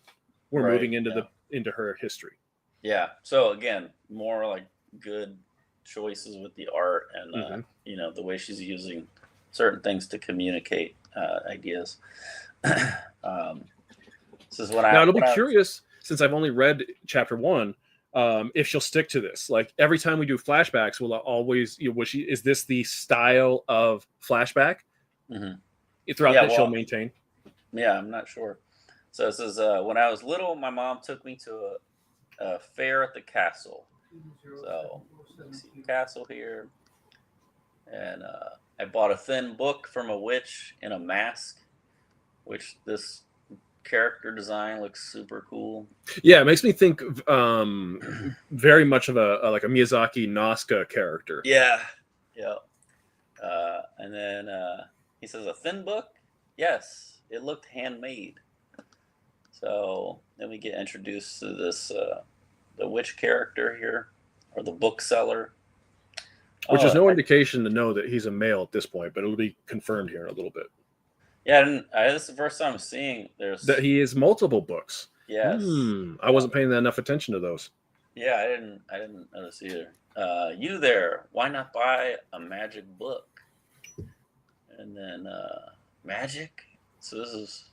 We're moving into her history. Yeah. So again, more like good choices with the art and the way she's using certain things to communicate ideas. This is what I'll be curious, since I've only read chapter 1, if she'll stick to this. Like, every time we do flashbacks, will always is this the style of flashback throughout that she'll maintain? Yeah, I'm not sure. So it says, when I was little, my mom took me to a fair at the castle. So you see the castle here, and I bought a thin book from a witch in a mask, which this character design looks super cool. Yeah, it makes me think very much of a Miyazaki Nazca character. Yeah. And then he says, a thin book? Yes, it looked handmade. So then we get introduced to this the witch character here, or the bookseller. which is Oh, no indication to know that he's a male at this point, but it'll be confirmed here in a little bit. yeah. This is the first time I'm seeing That there's. he is multiple books. Yes. I wasn't paying enough attention to those. Yeah, I didn't notice either. You there? Why not buy a magic book? And then magic. So this is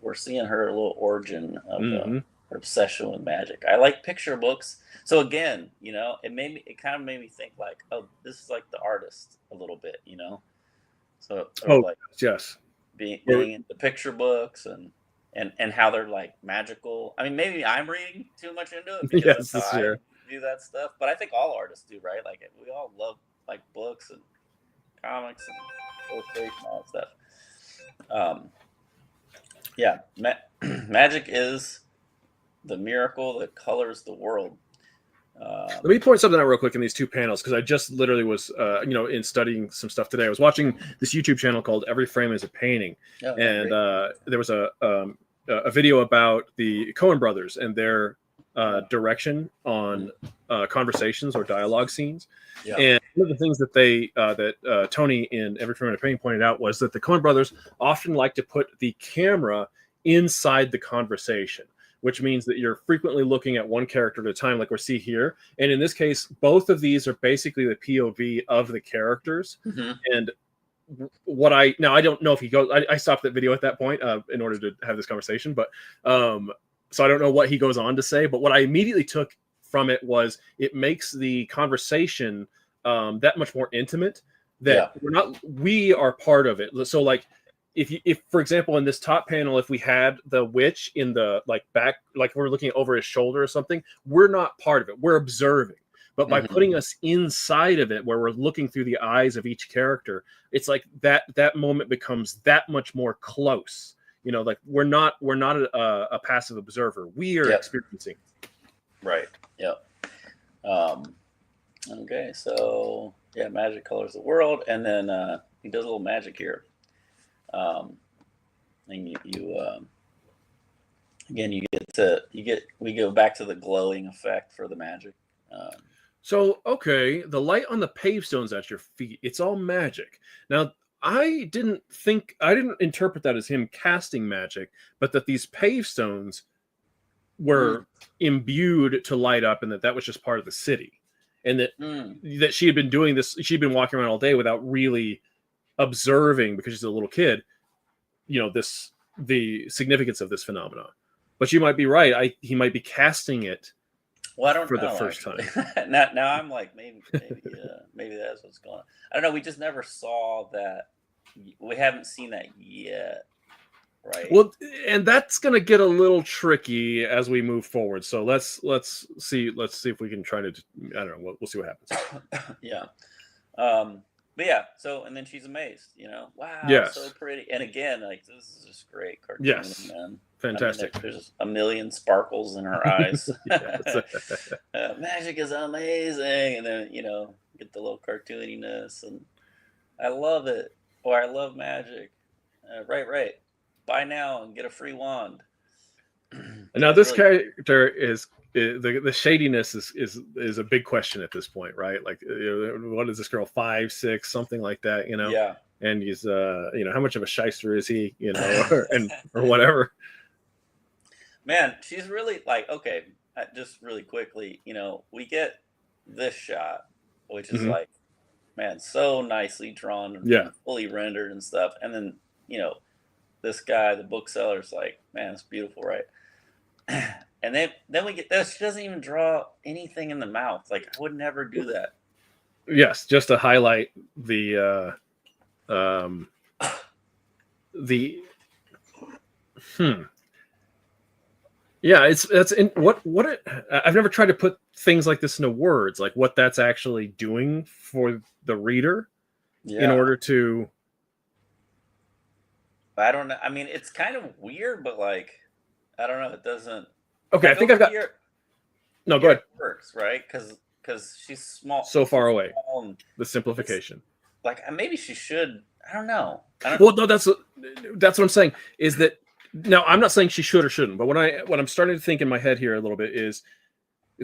we're seeing her little origin of Hmm. her obsession with magic. I like picture books. So again, it kind of made me think like, oh, this is like the artist a little bit, So sort of Oh, like yes. being into picture books and how they're like magical. I mean, maybe I'm reading too much into it because Yes, that's how this I year. view that stuff. But I think all artists do, right? Like we all love like books and comics and illustration, all that stuff. Yeah, magic is the miracle that colors the world. Let me point something out real quick in these two panels because I just literally was, in studying some stuff today. I was watching this YouTube channel called "Every Frame Is a Painting," Oh, yeah, and great. there was a video about the Coen brothers and their direction on conversations or dialogue scenes. Yeah. And one of the things that Tony in Every Frame Is a Painting pointed out was that the Coen brothers often like to put the camera inside the conversation, which means that you're frequently looking at one character at a time, like we see here. And in this case, both of these are basically the POV of the characters. Mm-hmm. And I don't know if he goes. I stopped that video at that point in order to have this conversation, but so I don't know what he goes on to say. But what I immediately took from it was it makes the conversation that much more intimate. That we are part of it. So like, if for example in this top panel, if we had the witch in the back, like we're looking over his shoulder or something, we're not part of it, we're observing. But by putting us inside of it, where we're looking through the eyes of each character, it's like that moment becomes that much more close. Like we're not a passive observer, we are experiencing. Right. Yep. Okay, so yeah, magic colors the world, and then he does a little magic here. And again, we go back to the glowing effect for the magic. So, okay, the light on the pavestones at your feet, it's all magic. Now, I didn't interpret that as him casting magic, but that these pavestones were imbued to light up, and that was just part of the city. And that she had been doing this, she'd been walking around all day without really observing, because she's a little kid, the significance of this phenomenon. But you might be right. He might be casting it. Well, I don't for know, the first time. now I'm like, maybe that's what's going on. I don't know. We just never saw that. We haven't seen that yet, right? Well, and that's going to get a little tricky as we move forward. So let's see if we can try to. I don't know. We'll see what happens. Yeah. But yeah. So and then she's amazed. Wow. Yes. So pretty. And again, like this is just great cartoon. Yes. Man. Fantastic. There's a million sparkles in her eyes. Magic is amazing, and then get the little cartooniness, and I love it. I love magic. Right. Buy now and get a free wand. And now this character is the shadiness is a big question at this point, right? Like, what is this girl, 5, 6, something like that? Yeah. And he's how much of a shyster is he? Or whatever. Man, she's really like, okay, just really quickly, we get this shot, which is like, man, so nicely drawn and fully rendered and stuff. And then, this guy, the bookseller's like, man, it's beautiful, right? And then we get this. She doesn't even draw anything in the mouth. Like, I would never do that. Yes, just to highlight Yeah, that's in I've never tried to put things like this into words, like what that's actually doing for the reader in order to. I don't know. I mean, it's kind of weird, but like, I don't know. It doesn't. Okay, I think I've got. No, go ahead. It works, right? Because she's small. So far away. The simplification. Like maybe she should. I don't know. Well, no, that's what I'm saying. Is that. Now, I'm not saying she should or shouldn't, but what I'm starting to think in my head here a little bit is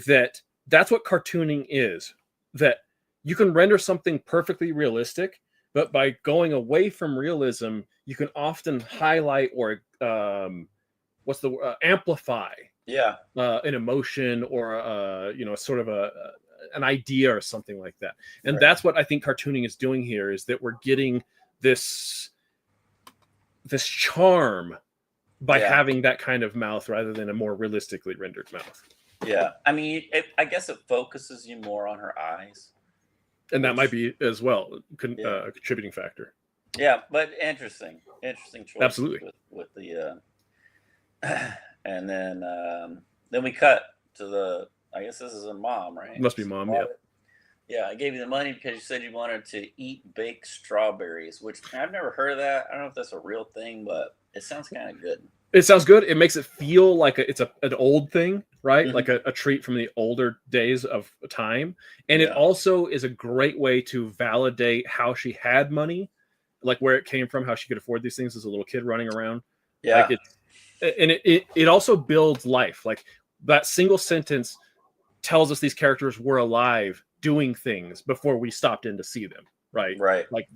that that's what cartooning is. That you can render something perfectly realistic, but by going away from realism, you can often highlight or amplify Yeah. an emotion or sort of an idea or something like that. And Right. that's what I think cartooning is doing here, is that we're getting this charm by Yeah. having that kind of mouth rather than a more realistically rendered mouth. Yeah. I mean, I guess it focuses you more on her eyes. And that might Which, be as well yeah. a contributing factor. Yeah, but interesting choice Absolutely. with the and then we cut to the. I guess this is a mom, right? Must be mom, yeah. Yeah, I gave you the money because you said you wanted to eat baked strawberries, which I've never heard of that. I don't know if that's a real thing, but it sounds kind of good. It sounds good. It makes it feel like it's an old thing, right? Mhm. Like a treat from the older days of time. And it Yeah. also is a great way to validate how she had money, like where it came from, how she could afford these things as a little kid running around. Yeah. Like it also builds life. Like that single sentence tells us these characters were alive doing things before we stopped in to see them, right? Right. Like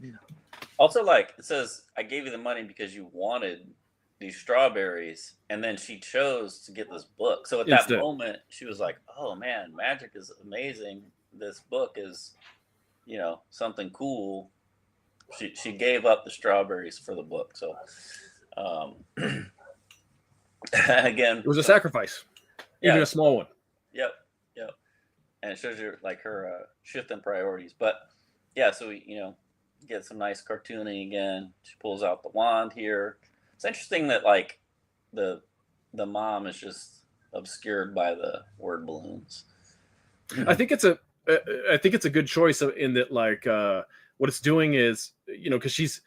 Also, like it says, I gave you the money because you wanted these strawberries, and then she chose to get this book. So at that Instead. moment, she was like, "Oh man, magic is amazing. This book is, something cool." She gave up the strawberries for the book. So, again, It was a sacrifice, even yeah, a small one. yep, yep, and it shows you like her shift in priorities. But yeah, so we get some nice cartooning again. She pulls out the wand here. It's interesting that like the mom is just obscured by the word balloons. I think it's a good choice in that, like, what it's doing is, because she's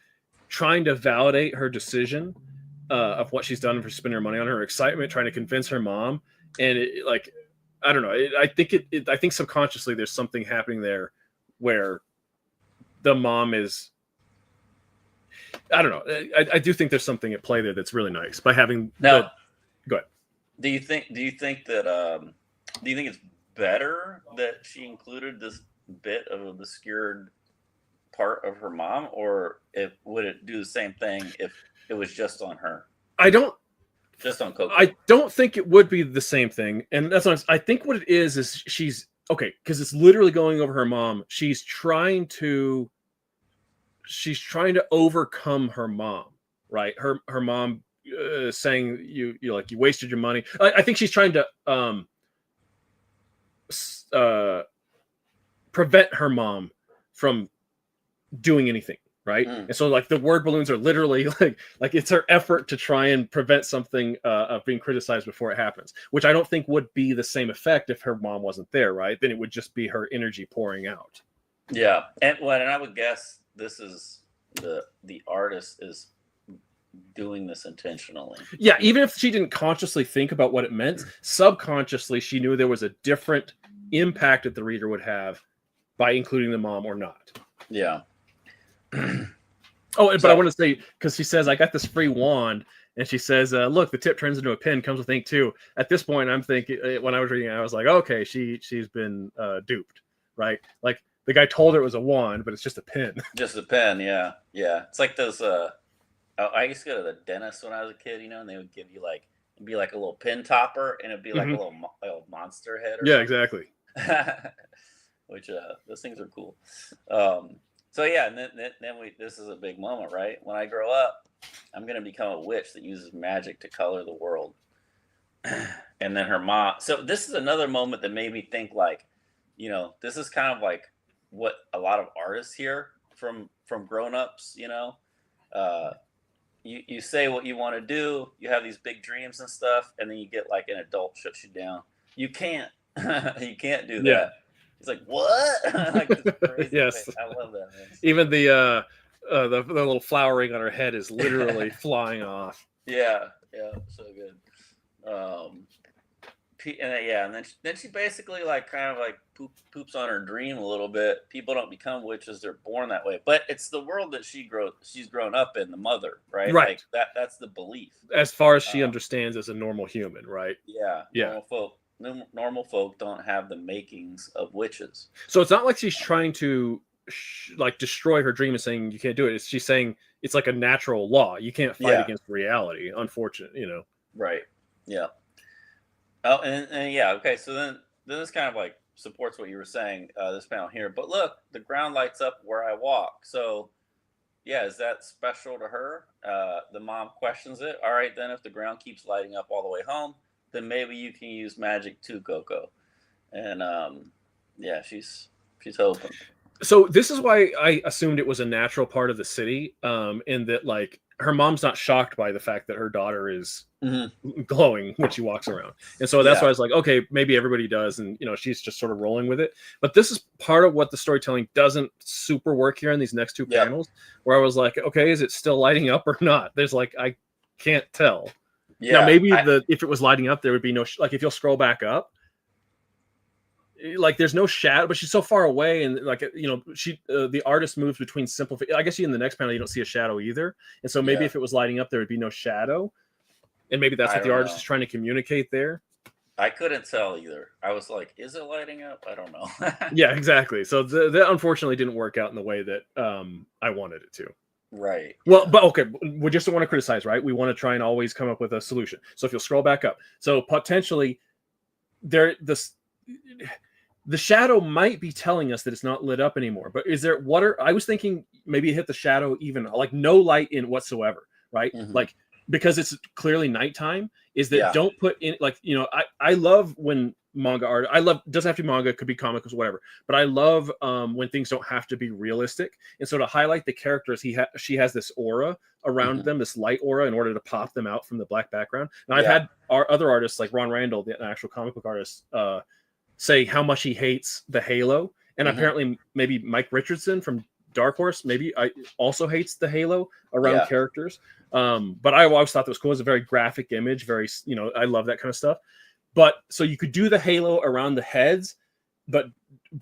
trying to validate her decision of what she's done for spending her money on, her excitement, trying to convince her mom, and like, I don't know. I think subconsciously there's something happening there where the mom is. I don't know. I do think there's something at play there that's really nice by having. Now, go ahead. Do you think that do you think it's better that she included this bit of an obscured part of her mom, or would it do the same thing if it was just on her, just on Coco? I don't think it would be the same thing, and that's what I think. What it is she's okay because it's literally going over her mom. She's trying to overcome her mom, right? Her mom saying you wasted your money. I think she's trying to prevent her mom from doing anything, right? And so like the word balloons are literally like it's her effort to try and prevent something of being criticized before it happens, which I don't think would be the same effect if her mom wasn't there, right? Then it would just be her energy pouring out. Yeah, and I would guess this is the artist is doing this intentionally. Yeah, even if she didn't consciously think about what it meant, subconsciously she knew there was a different impact that the reader would have by including the mom or not. Yeah. But I want to say, because she says, I got this free wand, and she says, look, the tip turns into a pin, comes with ink too. At this point, I'm thinking, when I was reading it, I was like, okay, she's been duped, right? Like, the guy told her it was a wand, but it's just a pin. Just a pen, yeah. Yeah. It's like those, I used to go to the dentist when I was a kid, and they would give you like, it'd be like a little pin topper, and it'd be like a little monster head or Yeah, something. exactly. Which, those things are cool. So yeah, and then this is a big moment, right? When I grow up, I'm going to become a witch that uses magic to color the world. And then her mom. So this is another moment that made me think like, this is kind of like what a lot of artists hear from grown-ups, you say what you want to do, you have these big dreams and stuff, and then you get like an adult shuts you down. You can't you can't do that. Yeah. It's like, what? Like this crazy Yes. thing. I love that, man. Even the little flower ring on her head is literally flying off. Yeah, so good. And then she basically like kind of like poops on her dream a little bit. People don't become witches; they're born that way. But it's the world that she's grown up in. The mother, right? Right. Like that's the belief. As far as she understands as a normal human, right? Yeah. Yeah. Normal folk. normal folk don't have the makings of witches. So it's not like she's trying to like destroy her dream and saying you can't do it. It's she's saying it's like a natural law. You can't fight Yeah, against reality. Unfortunate, you know. right. Yeah. Oh, and yeah, okay. So then this kind of like supports what you were saying, this panel here. But look, the ground lights up where I walk. So yeah, is that special to her? The mom questions it. All right, then if the ground keeps lighting up all the way home, then maybe you can use magic too, Coco. And yeah, she's hoping. So this is why I assumed it was a natural part of the city, and that like her mom's not shocked by the fact that her daughter is Hmm. glowing when she walks around, and so that's why Yeah. I was like, okay, maybe everybody does, and you know, she's just sort of rolling with it. But this is part of what the storytelling doesn't super work here in these next two Yep. panels, where I was like, okay, is it still lighting up or not? There's like I can't tell. Now Yeah. maybe if it was lighting up, there would be no like if you'll scroll back up like there's no shadow, but she's so far away, and like you know, she the artist moves between simple. I guess in the next panel you don't see a shadow either, and so maybe Yeah. if it was lighting up, there would be no shadow, and maybe that's I what the don't artist know. is trying to communicate there. I couldn't tell either. I was like, is it lighting up? I don't know. Yeah, exactly. So that unfortunately didn't work out in the way that I wanted it to. Right. Well, Yeah. but okay, we just don't want to criticize, right? We want to try and always come up with a solution. So if you'll scroll back up, so potentially there the shadow might be telling us that it's not lit up anymore. But is there water? I was thinking maybe it hit the shadow even like no light in whatsoever, right? Hmm. Like because it's clearly nighttime. Is that Yeah. don't put in like you know I love when manga art I love doesn't have to be manga, it could be comics whatever, but I love when things don't have to be realistic, and so to highlight the characters she has this aura around Hmm. them, this light aura, in order to pop them out from the black background. And I've Yeah. had our other artists like Ron Randall, the actual comic book artist, say how much he hates the halo, and Hmm. apparently maybe Mike Richardson from Dark Horse maybe I also hates the halo around Yeah. characters. But I always thought that was cool. It's a very graphic image, very you know I love that kind of stuff. But so you could do the halo around the heads, but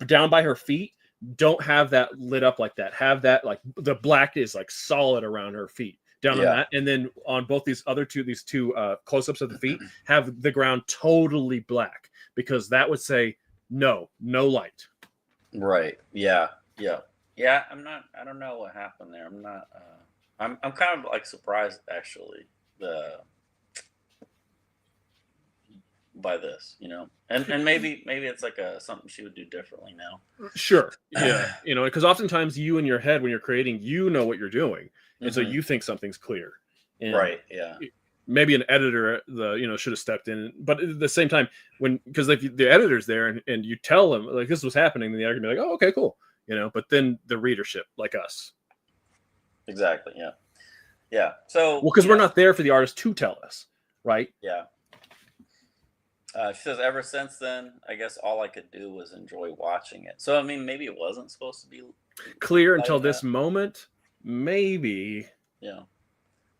down by her feet, don't have that lit up like that. Have that like the black is like solid around her feet down on Yeah. that, and then on both these two close-ups of the feet, have the ground totally black, because that would say no light. Right. Yeah. Yeah. Yeah. I don't know what happened there. I'm not. I'm kind of like surprised actually. The by this, and maybe it's like a something she would do differently now. Sure, yeah, you know, because oftentimes you in your head when you're creating, you know what you're doing, and so Hmm. you think something's clear, and Right. Yeah. maybe an editor should have stepped in, but at the same time when because if the editor's there and you tell them like this was happening, then the editor can be like, oh okay cool, you know, but then the readership like us, Exactly. Yeah. Yeah. So well, because we're not there for the artist to tell us, right? Yeah. She says, ever since then, I guess all I could do was enjoy watching it. So, I mean, maybe it wasn't supposed to be Clear until lighting this up. moment, maybe Yeah.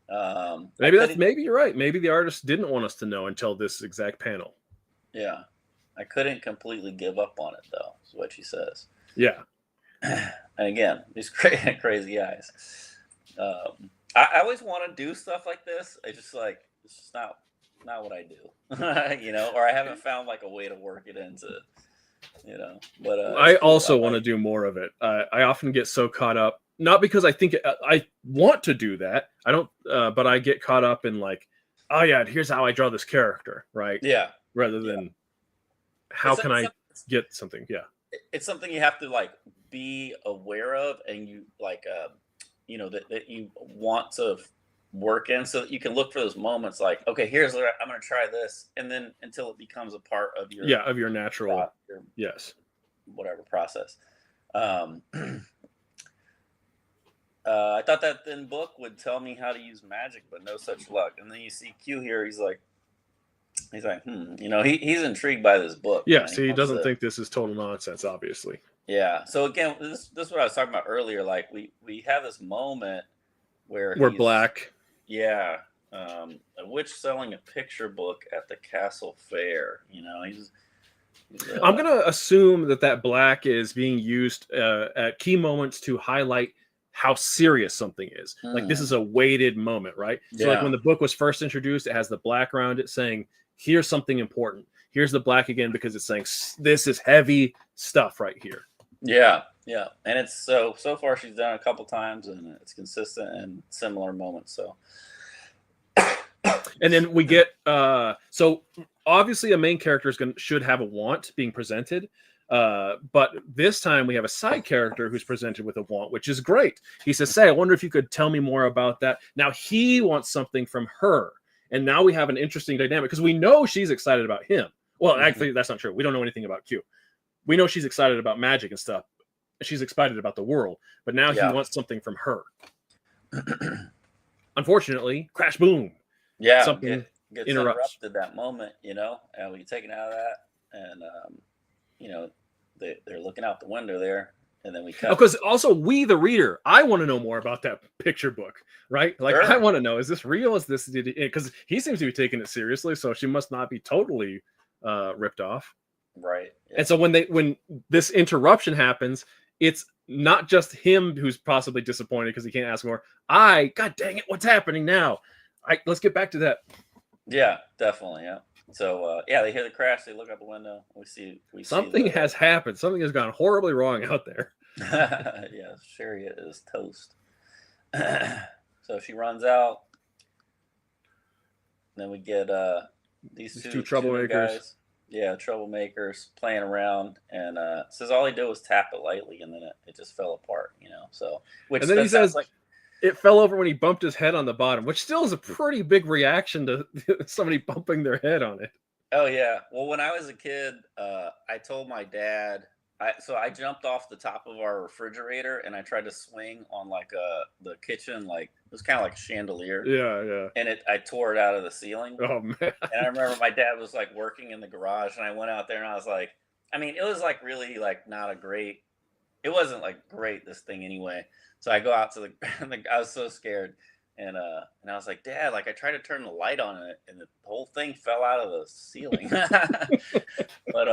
I maybe that's couldn't, maybe you're right, maybe the artist didn't want us to know until this exact panel. yeah. I couldn't completely give up on it, though, is what she says. Yeah. And again, these crazy eyes. I always want to do stuff like this. It's just like, it's just not what I do, or I haven't found like a way to work it into, but I it's cool. also want to do more of it. I often get so caught up, not because I think I want to do that. I don't, but I get caught up in like, oh yeah, here's how I draw this character, right? Yeah. Rather than how can I It's, get something? Yeah, it's something you have to like be aware of, and you like, that you want to work in, so that you can look for those moments like, okay, here's what I'm going to try this, and then until it becomes a part of your of your natural, your yes. whatever process. I thought that thin book would tell me how to use magic, but no such luck. And then you see Q here, he's like he's intrigued by this book. Yeah, Man. so he doesn't think this is total nonsense, obviously. Yeah. So again, this is what I was talking about earlier. Like we have this moment where we're black. Yeah. A witch selling a picture book at the castle fair. He's I'm gonna assume that black is being used at key moments to highlight how serious something is. Like this is a weighted moment, right? So like when the book was first introduced, it has the black around it saying, here's something important. Here's the black again because it's saying this is heavy stuff right here. Yeah, yeah, and it's so far she's done it a couple times, and it's consistent and similar moments. So, and then we get so obviously a main character should have a want being presented, but this time we have a side character who's presented with a want, which is great. He says, "Say, I wonder if you could tell me more about that." Now he wants something from her, and now we have an interesting dynamic because we know she's excited about him. Well, actually, that's not true. We don't know anything about Q. We know she's excited about magic and stuff. She's excited about the world, but now he wants something from her. Unfortunately, crash, boom. Yeah, something gets interrupted that moment, and we get taken out of that, and they're looking out the window there, and then we cut. Because also we, the reader, I want to know more about that picture book, right? Like, sure. I want to know, is this real? Is this because he seems to be taking it seriously, so she must not be totally ripped off. Right. Yeah. And so when this interruption happens, it's not just him who's possibly disappointed because he can't ask more. God dang it, what's happening now? Let's get back to that. Yeah, definitely. Yeah. So they hear the crash. They look out the window. We see something has happened. Something has gone horribly wrong out there. Yeah, Chariot is toast. So she runs out. Then we get these two troublemakers. Guys. Yeah, troublemakers playing around, and says all he did was tap it lightly, and then it just fell apart, So, and then he says it fell over when he bumped his head on the bottom, which still is a pretty big reaction to somebody bumping their head on it. Oh yeah. Well, when I was a kid, I told my dad. I jumped off the top of our refrigerator and I tried to swing on the kitchen, it was kind of like a chandelier. Yeah. And I tore it out of the ceiling. Oh man! And I remember my dad was working in the garage, and I went out there and I was like, it was really not a great. It wasn't great, this thing anyway. So I go out to I was so scared, and I was like, Dad, I tried to turn the light on it, and the whole thing fell out of the ceiling. But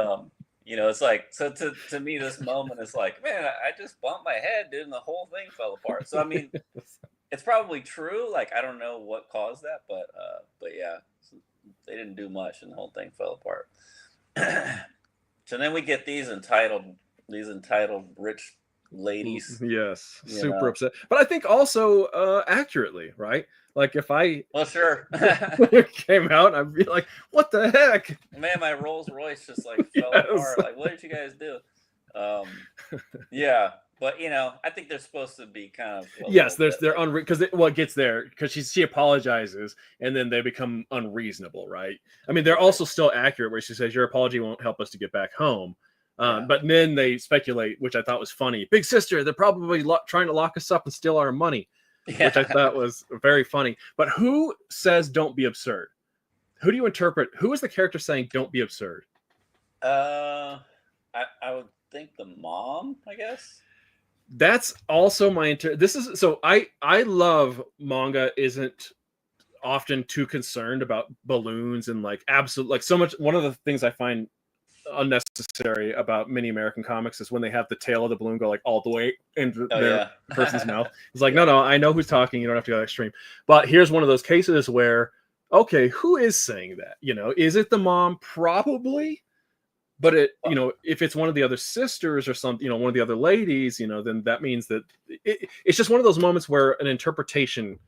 it's so to me, this moment is man, I just bumped my head, dude, and the whole thing fell apart. So it's probably true. I don't know what caused that, but yeah, they didn't do much, and the whole thing fell apart. So then we get these entitled rich ladies. Yes, super upset. But I think also accurately, right? If I sure came out, I'd be like, what the heck? Man, my Rolls Royce just fell apart. What did you guys do? Yeah, but I think they're supposed to be kind of they're because it gets there because she apologizes and then they become unreasonable, right? They're also still accurate where she says your apology won't help us to get back home. But then they speculate, which I thought was funny. Big sister, they're probably trying to lock us up and steal our money, which I thought was very funny. But who says don't be absurd? Who do you interpret? Who is the character saying don't be absurd? I would think the mom, I guess. That's also my this is so I love manga isn't often too concerned about balloons and absolute so much. One of the things I find unnecessary about many American comics is when they have the tail of the balloon go all the way into their person's mouth. It's no, I know who's talking. You don't have to go extreme. But here's one of those cases where, okay, who is saying that? Is it the mom? Probably. But if it's one of the other sisters or something, one of the other ladies, then that means that it's just one of those moments where an interpretation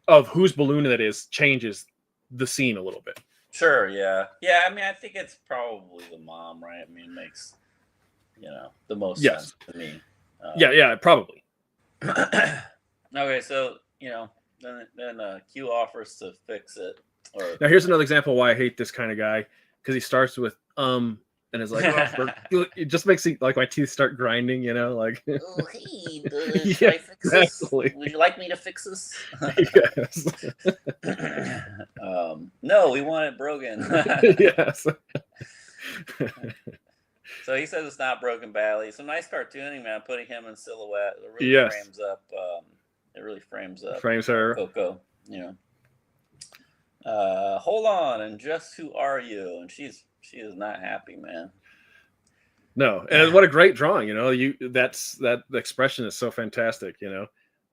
of whose balloon that is changes the scene a little bit. Sure, yeah. I think it's probably the mom, right? It makes the most sense to me. Yeah, probably. Okay, so then Q offers to fix it. Now here's another example why I hate this kind of guy, because he starts with and is it just makes me my teeth start grinding, Oh, hey, should I fix this? Would you like me to fix this? Yes. No, we want it broken. Yes. So he says it's not broken badly. Some nice cartooning, man, putting him in silhouette. It really frames up. It really frames her. Coco, hold on, and just who are you? And she is not happy, man. No, and what a great drawing, that expression is so fantastic,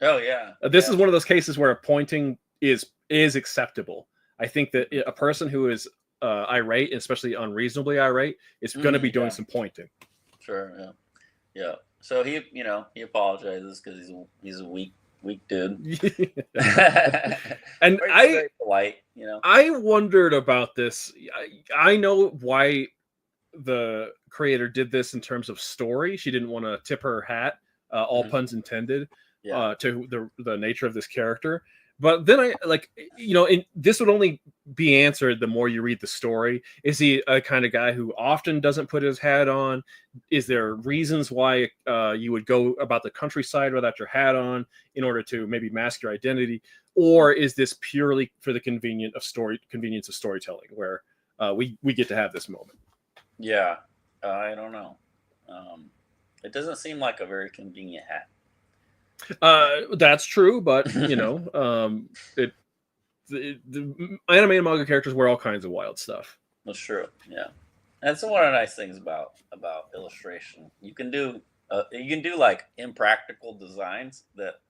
Oh yeah. This is one of those cases where a pointing is acceptable. I think that a person who is irate, especially unreasonably irate, it's going to be doing some pointing. Sure. Yeah. Yeah. So he, he apologizes because he's a weak dude. And he's very polite, I wondered about this. I know why the creator did this in terms of story. She didn't want to tip her hat, all puns intended, to the nature of this character. But then I and this would only be answered the more you read the story. Is he a kind of guy who often doesn't put his hat on? Is there reasons why you would go about the countryside without your hat on in order to maybe mask your identity? Or is this purely for the convenience of storytelling, where we get to have this moment? Yeah, I don't know. It doesn't seem like a very convenient hat. That's true, but the anime and manga characters wear all kinds of wild stuff. That's true. Yeah, that's one of the nice things about illustration. You can do like impractical designs that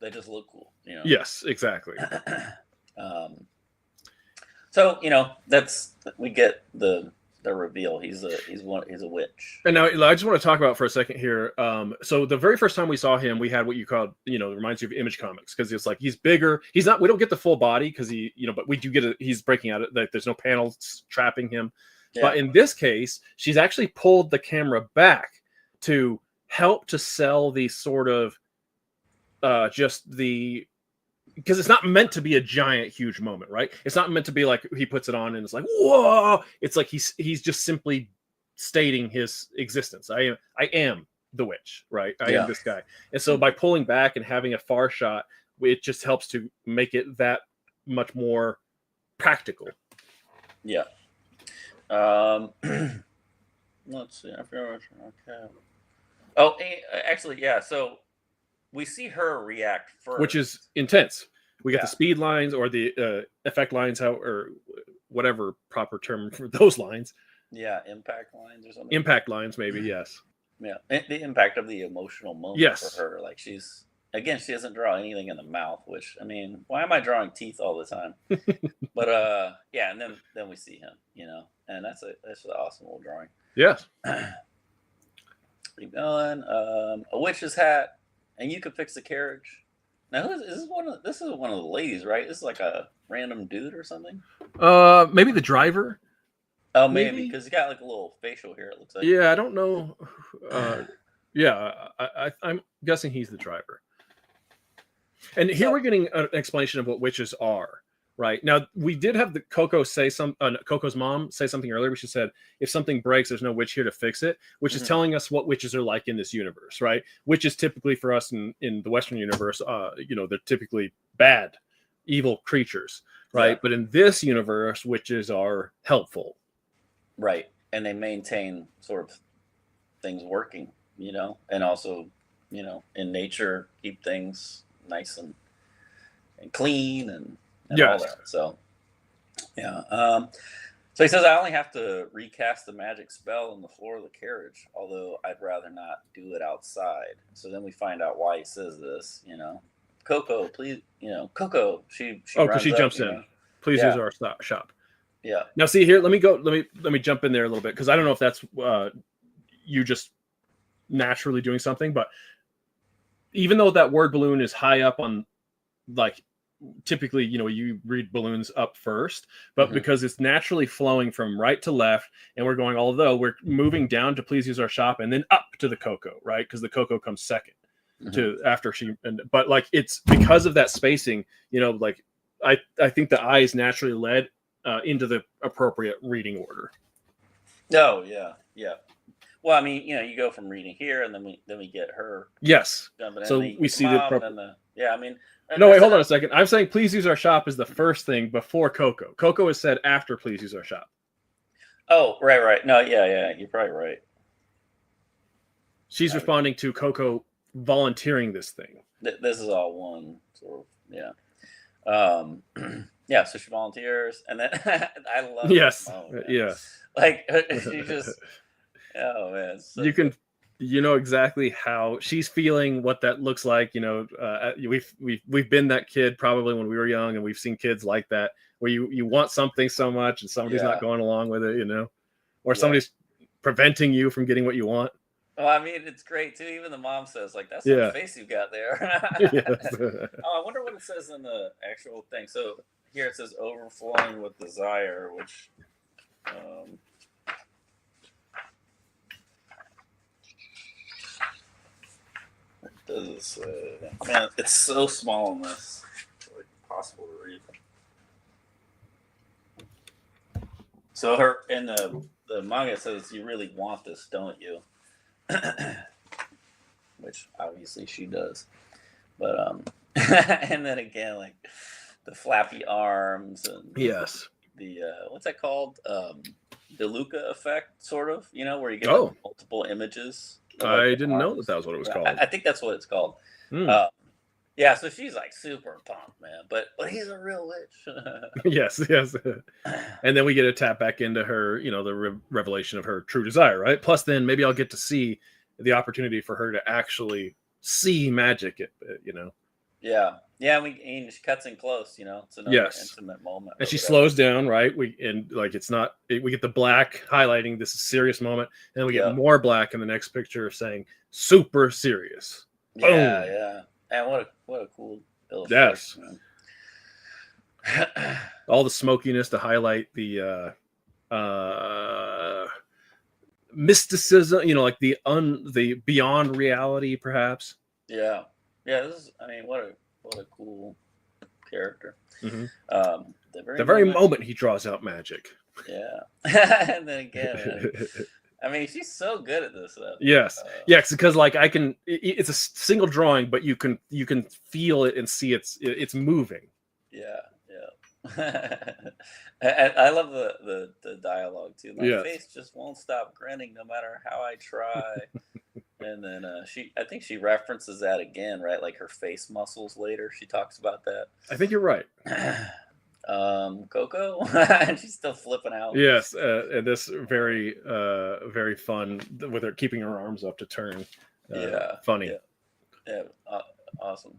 they just look cool. Yes, exactly. So we get the reveal. He's a witch. And now I just want to talk about for a second here. So the very first time we saw him, we had what you called, it reminds you of Image Comics, because it's like he's bigger. He's not. We don't get the full body because but we do get he's breaking out. Like there's no panels trapping him. Yeah. But in this case, she's actually pulled the camera back to help to sell the sort of because it's not meant to be a giant, huge moment, right? It's not meant to be like he puts it on and it's like, whoa! It's like he's just simply stating his existence. I am the witch, right? I am this guy. And so by pulling back and having a far shot, it just helps to make it that much more practical. Yeah. Let's see. I forgot. Okay. Oh, actually, yeah. So we see her react first, which is intense. We get the speed lines or the effect lines, or whatever proper term for those lines. Yeah, impact lines or something. Impact lines, maybe. Yes. Yeah, the impact of the emotional moment for her. Like she doesn't draw anything in the mouth. Which, I mean, why am I drawing teeth all the time? But and then we see him, and that's an awesome little drawing. Yes. Keep going. A witch's hat. And you could fix the carriage. Now, this is one of the ladies, right? This is like a random dude or something. Maybe the driver. Oh, maybe because he's got like a little facial hair. It looks like. Yeah, I don't know. I'm guessing he's the driver. And here we're getting an explanation of what witches are. Right now, we did have the Coco's mom say something earlier. She said, "If something breaks, there's no witch here to fix it," which is telling us what witches are like in this universe, right? Witches typically for us in the Western universe, they're typically bad, evil creatures, right? Yeah. But in this universe, witches are helpful, right? And they maintain sort of things working, and also, in nature, keep things nice and clean and all that. So, yeah. So he says, I only have to recast the magic spell on the floor of the carriage, although I'd rather not do it outside. So then we find out why he says this, Coco, please, Coco, she because she jumps in. Please use our shop. Yeah. Now see here, let me jump in there a little bit, because I don't know if that's you just naturally doing something, but even though that word balloon is high up on, like, typically, you read balloons up first, but because it's naturally flowing from right to left, and we're going, although we're moving down to please use our shop, and then up to the Coco, right? Because the Coco comes second to after but like it's because of that spacing, like I think the eye is naturally led into the appropriate reading order. Oh yeah. Well, I mean, you go from reading here, and then we get her. Yes. So we see the I mean. No, wait, hold on a second. I'm saying please use our shop is the first thing before Coco. Coco is said after please use our shop. Oh, right. No, yeah, you're probably right. She's responding to Coco volunteering this thing. This is all one sort of, yeah. So she volunteers, and then I love yes, yeah. Like she just, oh man, you can. Exactly how she's feeling, what that looks like. We've been that kid probably when we were young, and we've seen kids like that. where you want something so much and somebody's not going along with it, or somebody's preventing you from getting what you want. Well, I mean, it's great too. Even the mom says, like, "That's some face you got there." Yes. Oh, I wonder what it says in the actual thing. So here it says overflowing with desire, which what does it say? Man, it's so small in this. It's like impossible to read. So her in the manga says, "You really want this, don't you?" Which obviously she does, but and then again, like the flappy arms and Yes. the what's that called? The Luca effect, sort of, where you get like, multiple images. Of, like, I didn't know that was what it was called. I think that's what it's called. Yeah, so she's like super pumped, man. But he's a real witch. Yes. And then we get a tap back into her, the revelation of her true desire, right? Plus, then maybe I'll get to see the opportunity for her to actually see magic, Yeah. And she cuts in close, it's another intimate moment. And she slows down, right? We get the black highlighting this serious moment, and then we get more black in the next picture saying super serious. Yeah, boom. Yeah. And what a cool illustration. Yes. All the smokiness to highlight the mysticism, like the beyond reality, perhaps. Yeah. This is, what a cool character. Mm-hmm. The very moment he draws out magic. Yeah. And then again, she's so good at this stuff. Yes. Because like it's a single drawing, but you can feel it and see it's moving. Yeah. I love the dialogue too. My face just won't stop grinning no matter how I try. And then I think she references that again, right? Like her face muscles later. She talks about that. I think you're right. Coco, and she's still flipping out. Yes, and this very very fun with her keeping her arms up to turn. Funny. Yeah. Awesome.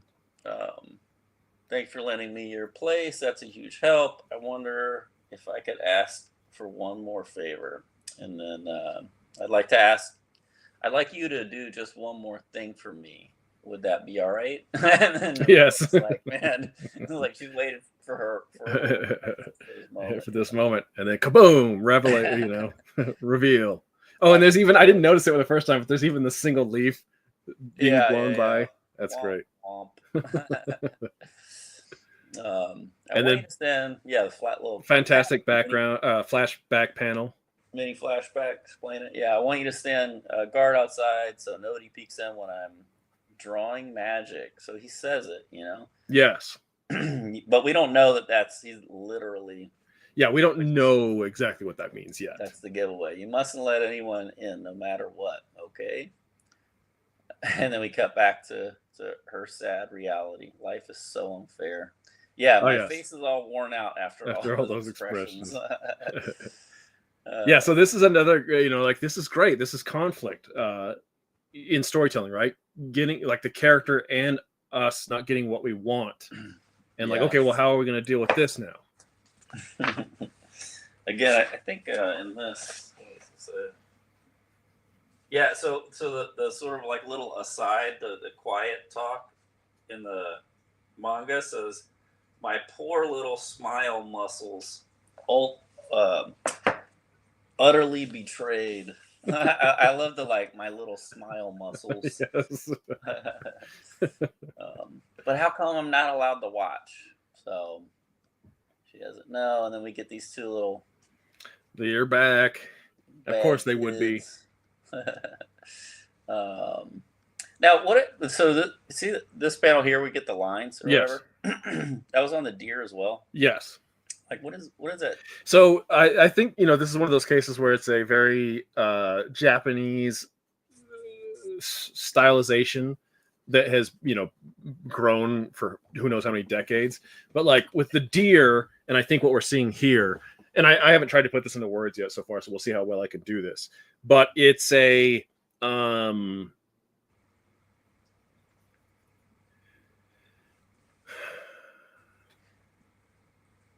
Thanks for lending me your place. That's a huge help. I wonder if I could ask for one more favor, and then I'd like you to do just one more thing for me. Would that be all right? And then yes. It's like, man, it's like she waited for this moment, and then kaboom, reveal. Oh, and there's even, I didn't notice it the first time, but there's even the single leaf being blown by. That's great. And then the flat little fantastic background flashback panel. Mini flashback, explain it. Yeah, I want you to stand guard outside so nobody peeks in when I'm drawing magic. So he says it, Yes. But we don't know he's literally. Yeah, we don't know exactly what that means yet. That's the giveaway. You mustn't let anyone in, no matter what. Okay. And then we cut back to her sad reality. Life is so unfair. Yeah, my face is all worn out after all those expressions. Yeah, so this is another, this is great. This is conflict in storytelling, right? Getting like the character and us not getting what we want. And okay, well, how are we going to deal with this now? Again, I think in this, so the sort of like little aside, the quiet talk in the manga says, "My poor little smile muscles, utterly betrayed." I love the my little smile muscles. Yes. But how come I'm not allowed to watch? So she doesn't know, and then we get these two little. They're back. Of course they would be. Now see this panel here, we get the lines or whatever. That was on the deer as well. Yes. Like what is that? So I think this is one of those cases where it's a very Japanese stylization that has grown for who knows how many decades. But like with the deer, and I think what we're seeing here, and I haven't tried to put this into words yet so far, so we'll see how well I can do this. But it's a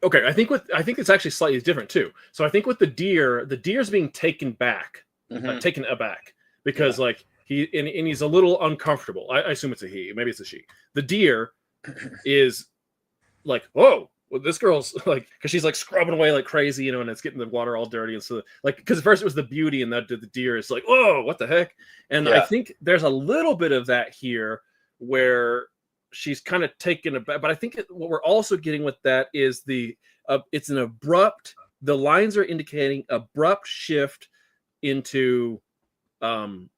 Okay, I think it's actually slightly different too. So I think with the deer's being taken back, Mm-hmm. taken aback because Yeah. like and he's a little uncomfortable. I assume it's a he, maybe it's a she. The deer is like, whoa, well, this girl's like, because she's like scrubbing away like crazy, you know, and it's getting the water all dirty, and so like, because at first it was the beauty, and that the deer is like, whoa, what the heck? And I Yeah. think there's a little bit of that here where she's kind of taken aback, but I think what we're also getting with that is it's an abrupt. The lines are indicating abrupt shift into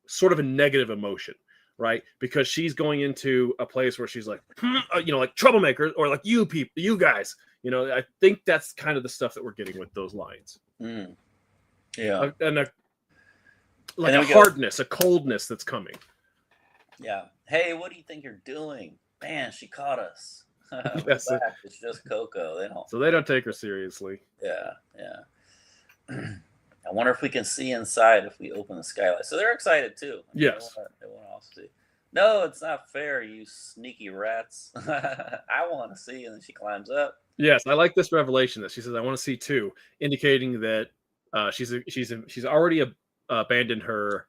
sort of a negative emotion, right? Because she's going into a place where she's like, you know, like troublemakers or like you people, you guys. You know, I think that's kind of the stuff that we're getting with those lines. Mm. Yeah. Like then a we go, hardness, a coldness that's coming. yeah. Hey, what do you think you're doing? Man, she caught us. That's it. It's just Coco. They don't. So they don't take her seriously. Yeah. Yeah. I wonder if we can see inside if we open the skylight. So they're excited too. Yes. They want to also see. No, it's not fair, you sneaky rats. I want to see. And then she climbs up. Yes, I like this revelation that she says, "I want to see too," indicating that she's already abandoned her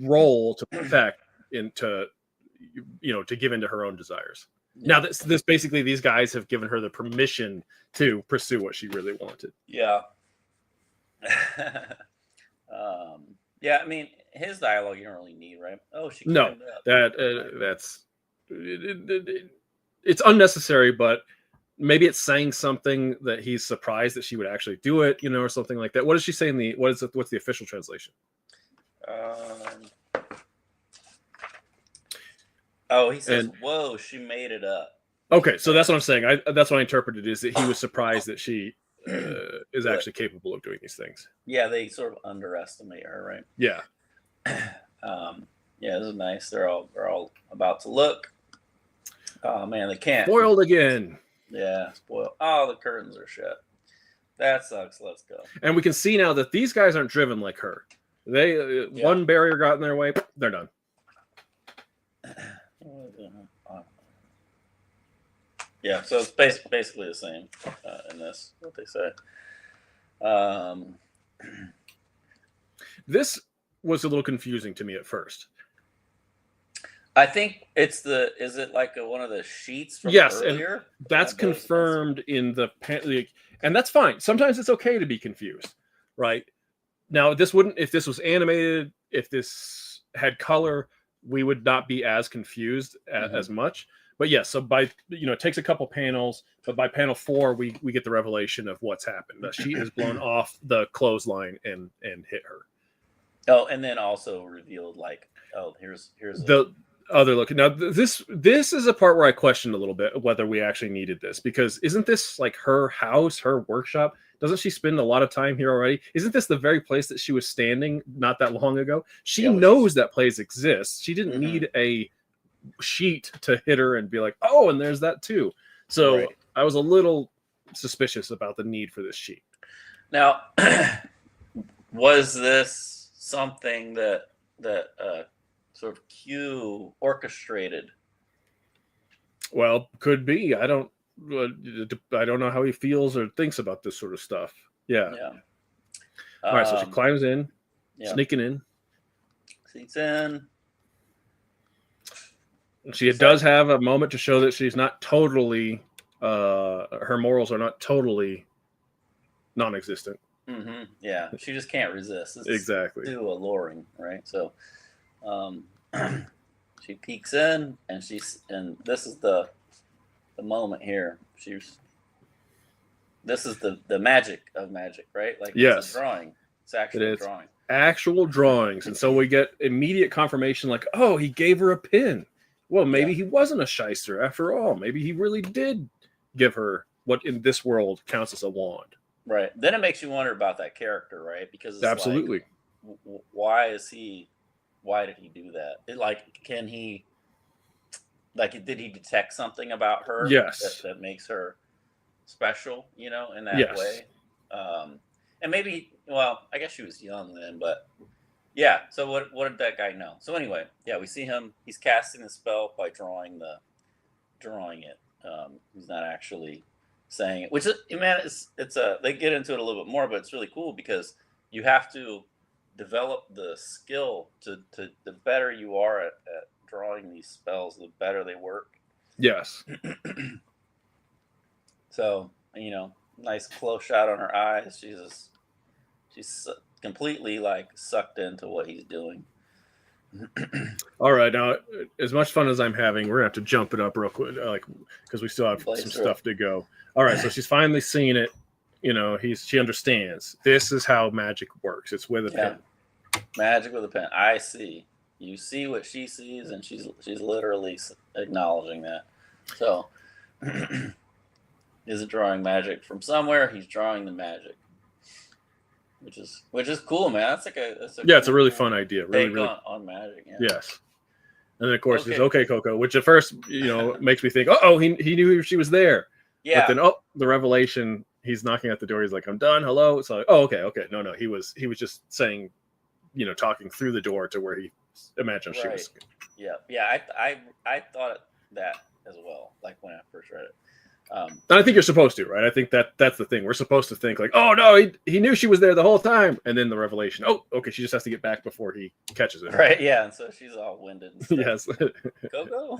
role to protect and to to give into her own desires. Now this basically these guys have given her the permission to pursue what she really wanted. Yeah. Yeah, I mean, his dialogue you don't really need, right? Oh, she No, climbed up. that's it's unnecessary, but maybe it's saying something that he's surprised that she would actually do it, you know, or something like that. What does she say in the what's the official translation? Oh, he says, "Whoa, she made it up." Okay, so that's what I'm saying. That's what I interpreted is that he was surprised that she is actually capable of doing these things. Yeah, they sort of underestimate her, right? Yeah. Yeah, this is nice. They're all about to look. Oh man, they can't. Spoiled again. Yeah, spoiled. Oh, the curtains are shut. That sucks. Let's go. And we can see now that these guys aren't driven like her. They one barrier got in their way. They're done. Yeah, so it's basically the same in this. What they say. This was a little confusing to me at first. I think it's is it like one of the sheets from earlier? And that's confirmed in the and that's fine. Sometimes it's okay to be confused, right? Now, if this was animated, if this had color, we would not be as confused as much. But yes, so by it takes a couple panels, but by panel 4, we get the revelation of what's happened. The sheet has blown off the clothesline and hit her. Oh, and then also revealed here's the other look. Now this is a part where I questioned a little bit whether we actually needed this, because isn't this like her house, her workshop? Doesn't she spend a lot of time here already? Isn't this the very place that she was standing not that long ago? She knows that place exists. She didn't need a sheet to hit her and be like, oh, and there's that too. So I was a little suspicious about the need for this sheet. Now, was this something that sort of Q orchestrated? Well, could be. I don't know how he feels or thinks about this sort of stuff. Yeah. All right, so she climbs in, sneaking in. Sneaks in. She does have a moment to show that she's not totally, her morals are not totally non-existent. Mm-hmm. Yeah, she just can't resist. It's exactly. too alluring, right? So, she peeks in, and this is the moment here. This is the magic of magic, right? Like it's a drawing. It's actually a drawing. Actual drawings, and so we get immediate confirmation, like, oh, he gave her a pin. Well, maybe he wasn't a shyster after all. Maybe he really did give her what in this world counts as a wand. Right. Then it makes you wonder about that character, right? Because it's absolutely. Like, why did he do that? Can he, did he detect something about her? Yes. That makes her special, in that way? And maybe, well, I guess she was young then, but yeah. So what did that guy know? So anyway, yeah, we see him. He's casting the spell by drawing it. He's not actually saying it. Which is, man, it's they get into it a little bit more, but it's really cool because you have to develop the skill to the better you are at drawing these spells, the better they work. Yes. So, nice close shot on her eyes. She's completely like sucked into what he's doing. All right, now as much fun as I'm having, we're gonna have to jump it up real quick, like because we still have some stuff to go. All right, so she's finally seen it. She understands. This is how magic works. It's with a pen. Magic with a pen. I see. You see what she sees, and she's literally acknowledging that. So, isn't drawing magic from somewhere? He's drawing the magic, which is cool, man. That's it's a really fun idea. Really on magic. Yeah. Yes. And then of course there's okay, Coco, which at first makes me think, he knew she was there. Yeah. But then the revelation, he's knocking at the door. He's like, I'm done. Hello. It's like, okay. No. He was just saying, talking through the door to where he imagined she was. Yeah. I thought that as well. Like when I first read it. And I think you're supposed to, right? I think that's the thing. We're supposed to think like, oh no, he knew she was there the whole time, and then the revelation. Oh, okay, she just has to get back before he catches it. Right? Yeah, and so she's all winded. And stuff. Yes. Go.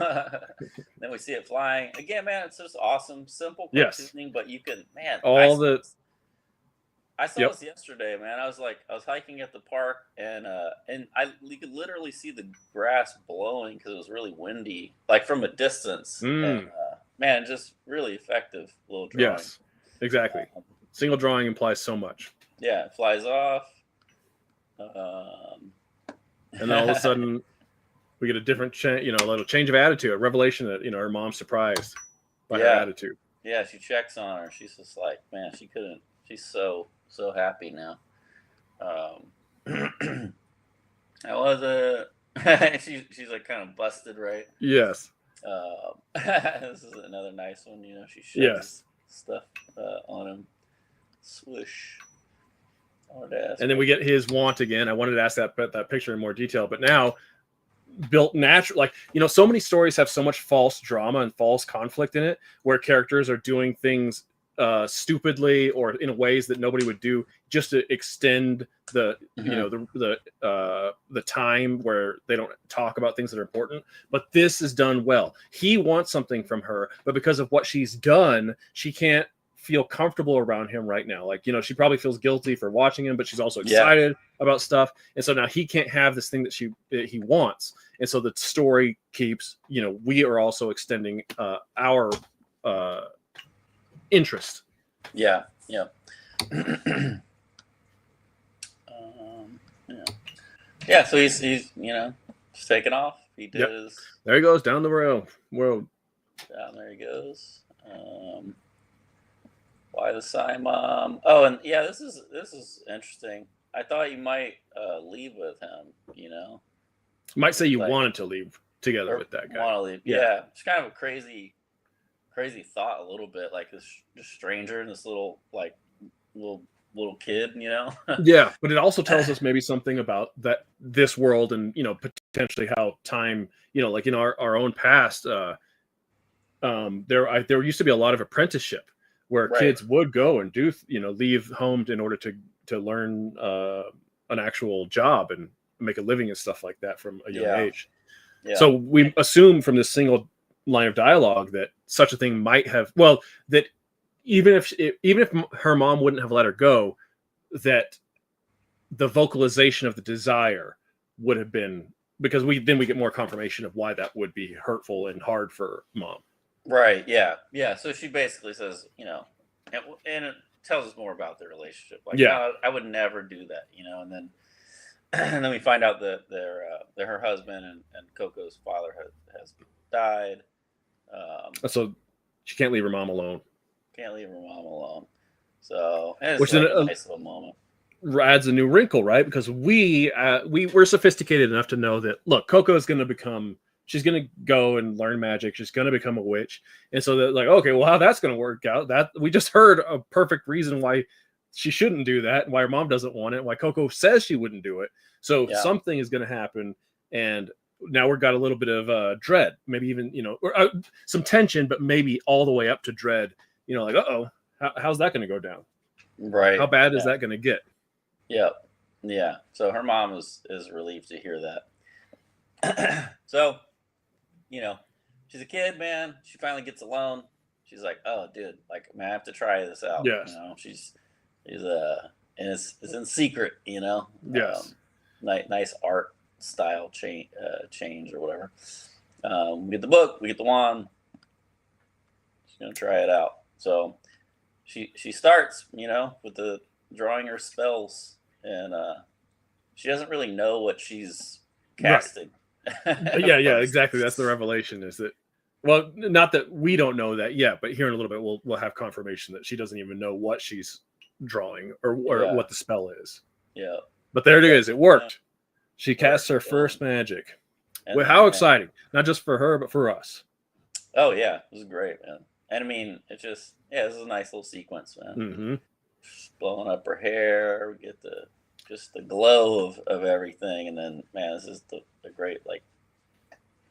Then we see it flying again, man. It's just awesome, simple cartooning, yes. But you can, man. I saw this yesterday, man. I was hiking at the park, and you could literally see the grass blowing because it was really windy, like from a distance. And, man, just really effective little drawing. Yes, exactly. Single drawing implies so much. Yeah, it flies off. And then all of a sudden, we get a different, a little change of attitude, a revelation that, her mom's surprised by her attitude. Yeah, she checks on her. She's just like, man, she's so happy now. That was she's like kind of busted, right? Yes. This is another nice one. She shows stuff on him. Swoosh. And then we get his want again. I wanted to ask that picture in more detail, but now built natural. Like, so many stories have so much false drama and false conflict in it, where characters are doing things stupidly or in ways that nobody would do just to extend the the time where they don't talk about things that are important. But this is done well. He wants something from her, but because of what she's done, she can't feel comfortable around him right now. Like, she probably feels guilty for watching him, but she's also excited about stuff. And so now he can't have this thing that he wants. And so the story keeps, we are also extending our interest. Yeah. Yeah, so he's just taking off. He does. There he goes down the road. Down there he goes. Why the sign, Mom? Oh, and yeah, this is interesting. I thought you might leave with him. Might say you wanted to leave together with that guy. Want to leave? Yeah, it's kind of a crazy thought, a little bit, like this stranger and this little kid, Yeah, but it also tells us maybe something about this world and potentially how time, like in our own past, there used to be a lot of apprenticeship where kids would go and do leave home in order to learn an actual job and make a living and stuff like that from a young age. Yeah. So we assume from this single line of dialogue that such a thing might have, that even if her mom wouldn't have let her go, that the vocalization of the desire would have been, because we get more confirmation of why that would be hurtful and hard for mom. Right. Yeah. So she basically says, and it tells us more about their relationship. Like, I would never do that, and then we find out that her husband and Coco's father has died. So she can't leave her mom alone. So, and it's a nice little moment. Adds a new wrinkle, right? Because we're sophisticated enough to know that, look, Coco is going to she's going to go and learn magic. She's going to become a witch. And so they're like, okay, well, how that's going to work out? That we just heard a perfect reason why she shouldn't do that, and why her mom doesn't want it, why Coco says she wouldn't do it. So something is going to happen. And now we've got a little bit of dread, maybe even, some tension, but maybe all the way up to dread, like, uh-oh, how's that going to go down? Right. How bad is that going to get? Yep. Yeah. So her mom is relieved to hear that. So, she's a kid, man. She finally gets alone. She's like, "Oh, dude, like, man, I have to try this out." Yes. She's and it's in secret. Yes. Nice art style change or whatever. We get the book, we get the wand. She's gonna try it out. So she starts, with the drawing her spells, and she doesn't really know what she's casting. Right. Yeah, exactly. That's the revelation. Is that, well, not that we don't know that yet, but here in a little bit we'll have confirmation that she doesn't even know what she's drawing or what the spell is. Yeah. But there it is. It worked. She casts her first magic. Well, how exciting! Not just for her, but for us. Oh yeah, it was great, man. And I mean, it just this is a nice little sequence, man. Mm-hmm. Just blowing up her hair, we get the glow of everything, and then man, this is the great like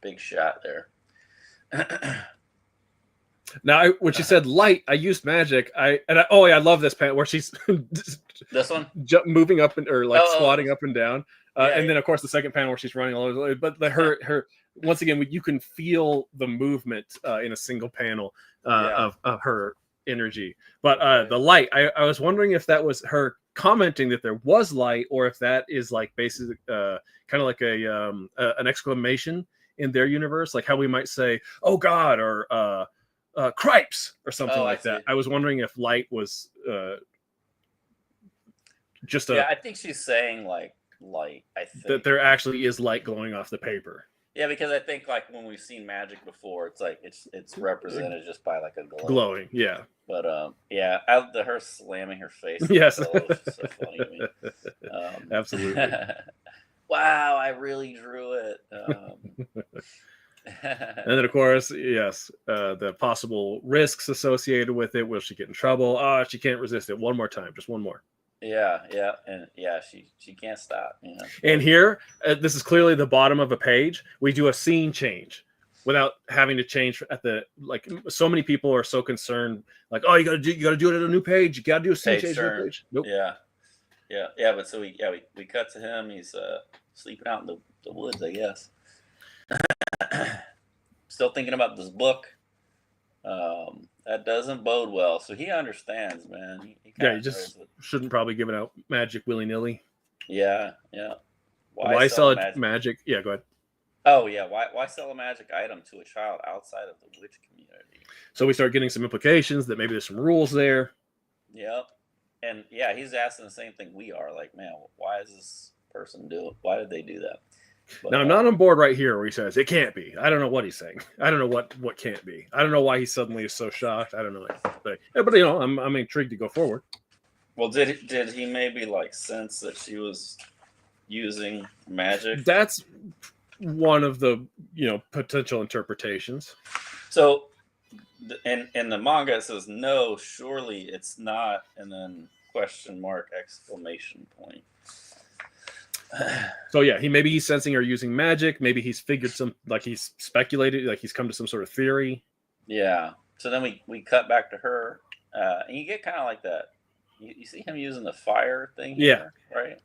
big shot there. Now, when she said light, I used magic. I love this panel where she's this one moving up or squatting up and down. And then, of course, the second panel where she's running all over the way. But her once again, you can feel the movement in a single panel of her energy. But the light, I was wondering if that was her commenting that there was light, or if that is like basically kind of like an exclamation in their universe, like how we might say, "Oh God," or cripes or something like that. I was wondering if light was just I think she's saying like light. I think that there actually is light glowing off the paper. Yeah, because I think like when we've seen magic before, it's like it's represented just by like a glowing. Yeah. But her slamming her face. Yes. Was so funny to me. Absolutely. Wow, I really drew it. And then, of course, yes, the possible risks associated with it. Will she get in trouble? She can't resist it. One more time, just one more. Yeah, and she can't stop. And here, this is clearly the bottom of a page. We do a scene change without having to change at the so many people are so concerned, like, oh, you gotta do it at a new page. You gotta do a scene change. Page. Nope. Yeah. But so we cut to him. He's sleeping out in the woods, I guess. Still thinking about this book. That doesn't bode well. So he understands, man. He just shouldn't probably give it out magic willy-nilly. Yeah. Why sell magic? Yeah, go ahead. Oh yeah, why sell a magic item to a child outside of the witch community? So we start getting some implications that maybe there's some rules there. Yep. And he's asking the same thing we are. Like, man, why is this person do it? Why did they do that? But, now, I'm not on board right here where he says it can't be. I don't know what he's saying. I don't know what can't be. I don't know why he suddenly is so shocked. I don't know. But I'm intrigued to go forward. Well, did he maybe like sense that she was using magic? That's one of the potential interpretations. So, in the manga it says no, surely it's not, and then question mark exclamation point. So yeah, maybe he's sensing her using magic. Maybe he's figured he's speculated, like he's come to some sort of theory. Yeah. So then we cut back to her, and you get kind of like that. You see him using the fire thing here, right?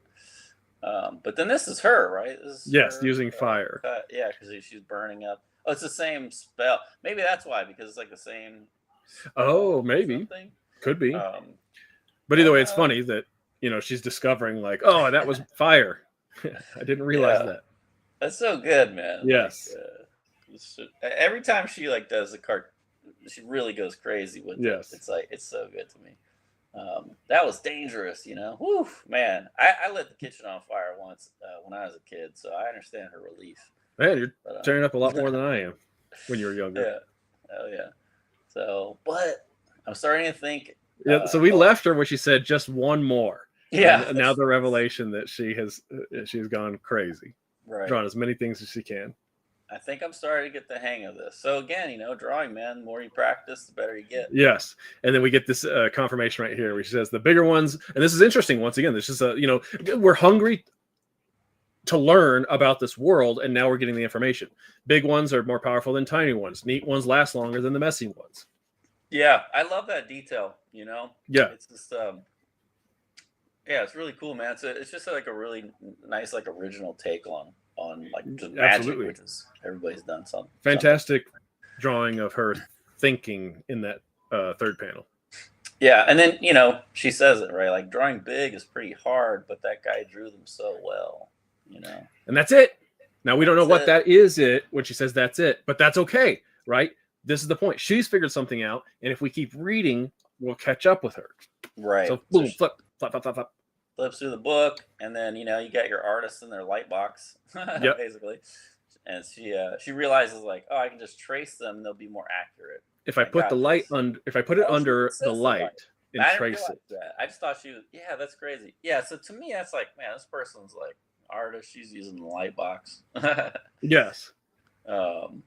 But then this is her, right? Yes, using fire. Yeah, because she's burning up. Oh, it's the same spell. Maybe that's why, because it's like the same. Oh, maybe. Could be. But either way, it's funny that she's discovering like, oh, that was fire. I didn't realize that. That's so good, man. Yes. Every time she does the cart, she really goes crazy with it. Yes. It's so good to me. That was dangerous, Woo, man. I lit the kitchen on fire once when I was a kid, so I understand her relief. Man, you're turning up a lot more than I am when you were younger. Yeah. Oh yeah. So, but I'm starting to think. Yeah. So we left her when she said just one more. Yeah. And now the revelation that she's gone crazy, right? Drawn as many things as she can. I think I'm starting to get the hang of this. So again, drawing, man, the more you practice, the better you get. Yes. And then we get this confirmation right here, where she says the bigger ones, and this is interesting. Once again, this is we're hungry to learn about this world, and now we're getting the information. Big ones are more powerful than tiny ones. Neat ones last longer than the messy ones. Yeah, I love that detail. You know, Yeah, it's just yeah, it's really cool, man. It's just like a really nice, like original take on like just magic, absolutely. which is everybody's done something. Fantastic drawing of her thinking in that third panel. Yeah, and then she says it right, like drawing big is pretty hard, but that guy drew them so well. You know, And that's it. Now we don't know that's what it. that is it when she says that's it, but that's okay, right? This is the point. She's figured something out, and if we keep reading, we'll catch up with her. Right. So So boom, she flip, flip, flip, flip, flip. flips through the book, and then you got your artists in their light box, Yep. basically, and she realizes like, oh, I can just trace them, and they'll be more accurate. If I I put the got light this. on, if I put it Oh, she even under the says the light light. and I didn't trace realize it, that. I just thought she was. Yeah, that's crazy. Yeah. So to me, that's like, man, this person's like artist. She's using the light box. yes. um.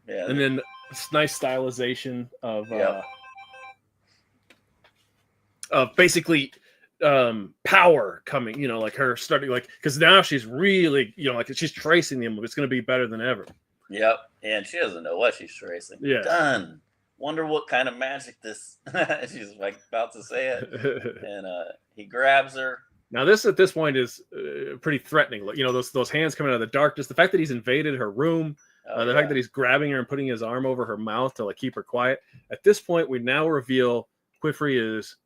Yeah. And then it's nice stylization Yep. of basically power coming, like her starting, like, because now she's really, like she's tracing them. It's going to be better than ever. Yep. And she doesn't know what she's tracing. Yeah. Done. Wonder what kind of magic this. She's like about to say it, and he grabs her. Now this at this point is pretty threatening. Those hands coming out of the darkness. The fact that he's invaded her room, the fact that he's grabbing her and putting his arm over her mouth to like keep her quiet. At this point, we now reveal Quifrey is